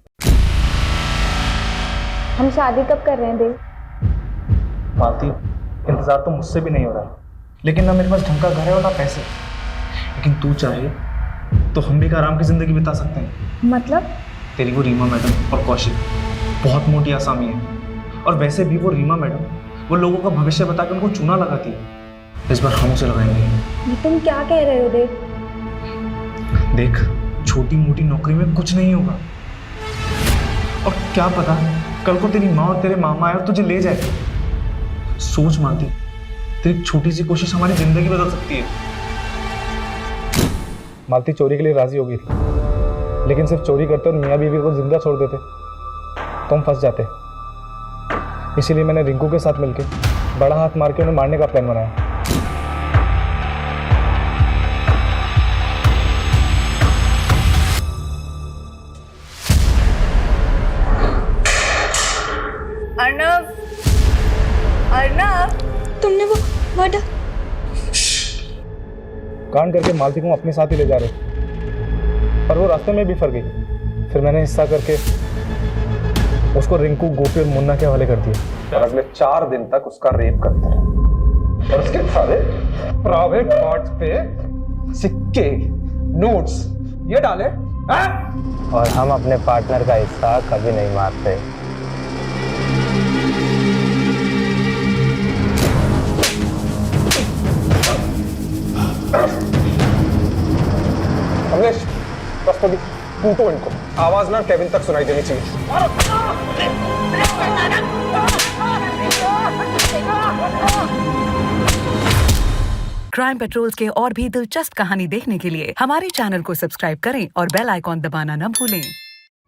हम शादी कब कर रहे हैं देव? मालती इंतजार तो मुझसे भी नहीं हो रहा है, लेकिन ना मेरे पास ढंग का घर है और ना पैसे। लेकिन तू चाहे तो हम भी एक आराम की जिंदगी बिता सकते हैं। मतलब? तेरी वो रीमा मैडम और कौशिक बहुत मोटी आसामी है, और वैसे भी वो रीमा मैडम वो लोगों का भविष्य बता के उनको चूना लगाती है। इस बार हम उसे लगाएंगे। ये तुम क्या कह रहे हो देव? देख, छोटी मोटी नौकरी में कुछ नहीं होगा, और क्या पता कल को तेरी माँ और तेरे मामा आए और तुझे ले जाए। सोच मालती, तेरी छोटी सी कोशिश हमारी जिंदगी बदल सकती है। मालती चोरी के लिए राजी हो गई थी, लेकिन सिर्फ चोरी करते और मियाँ बीवी को जिंदा छोड़ देते तो हम फंस जाते। इसीलिए मैंने रिंकू के साथ मिलकर बड़ा हाथ मार के उन्हें मारने का प्लान बनाया। अर्नव, अर्नव, तुमने वो कांड करके मालती को अपने साथ ही ले जा रहे। पर वो रास्ते में बिफर गई। फिर मैंने हिस्सा करके उसको रिंकू, गोपी और मुन्ना के हवाले कर दिया और अगले 4 दिन तक उसका रेप करते रहे। और उसके सारे प्राइवेट पार्ट्स पे सिक्के, नोट्स ये डाले। और हम अपने पार्टनर का हिस्सा कभी नहीं मारते। कमलेश, बस थोड़ी कूटो इनको, आवाज ना केविन तक सुनाई देनी चाहिए। क्राइम पेट्रोल्स के और भी दिलचस्प कहानी देखने के लिए हमारे चैनल को सब्सक्राइब करें और बेल आइकॉन दबाना न भूलें।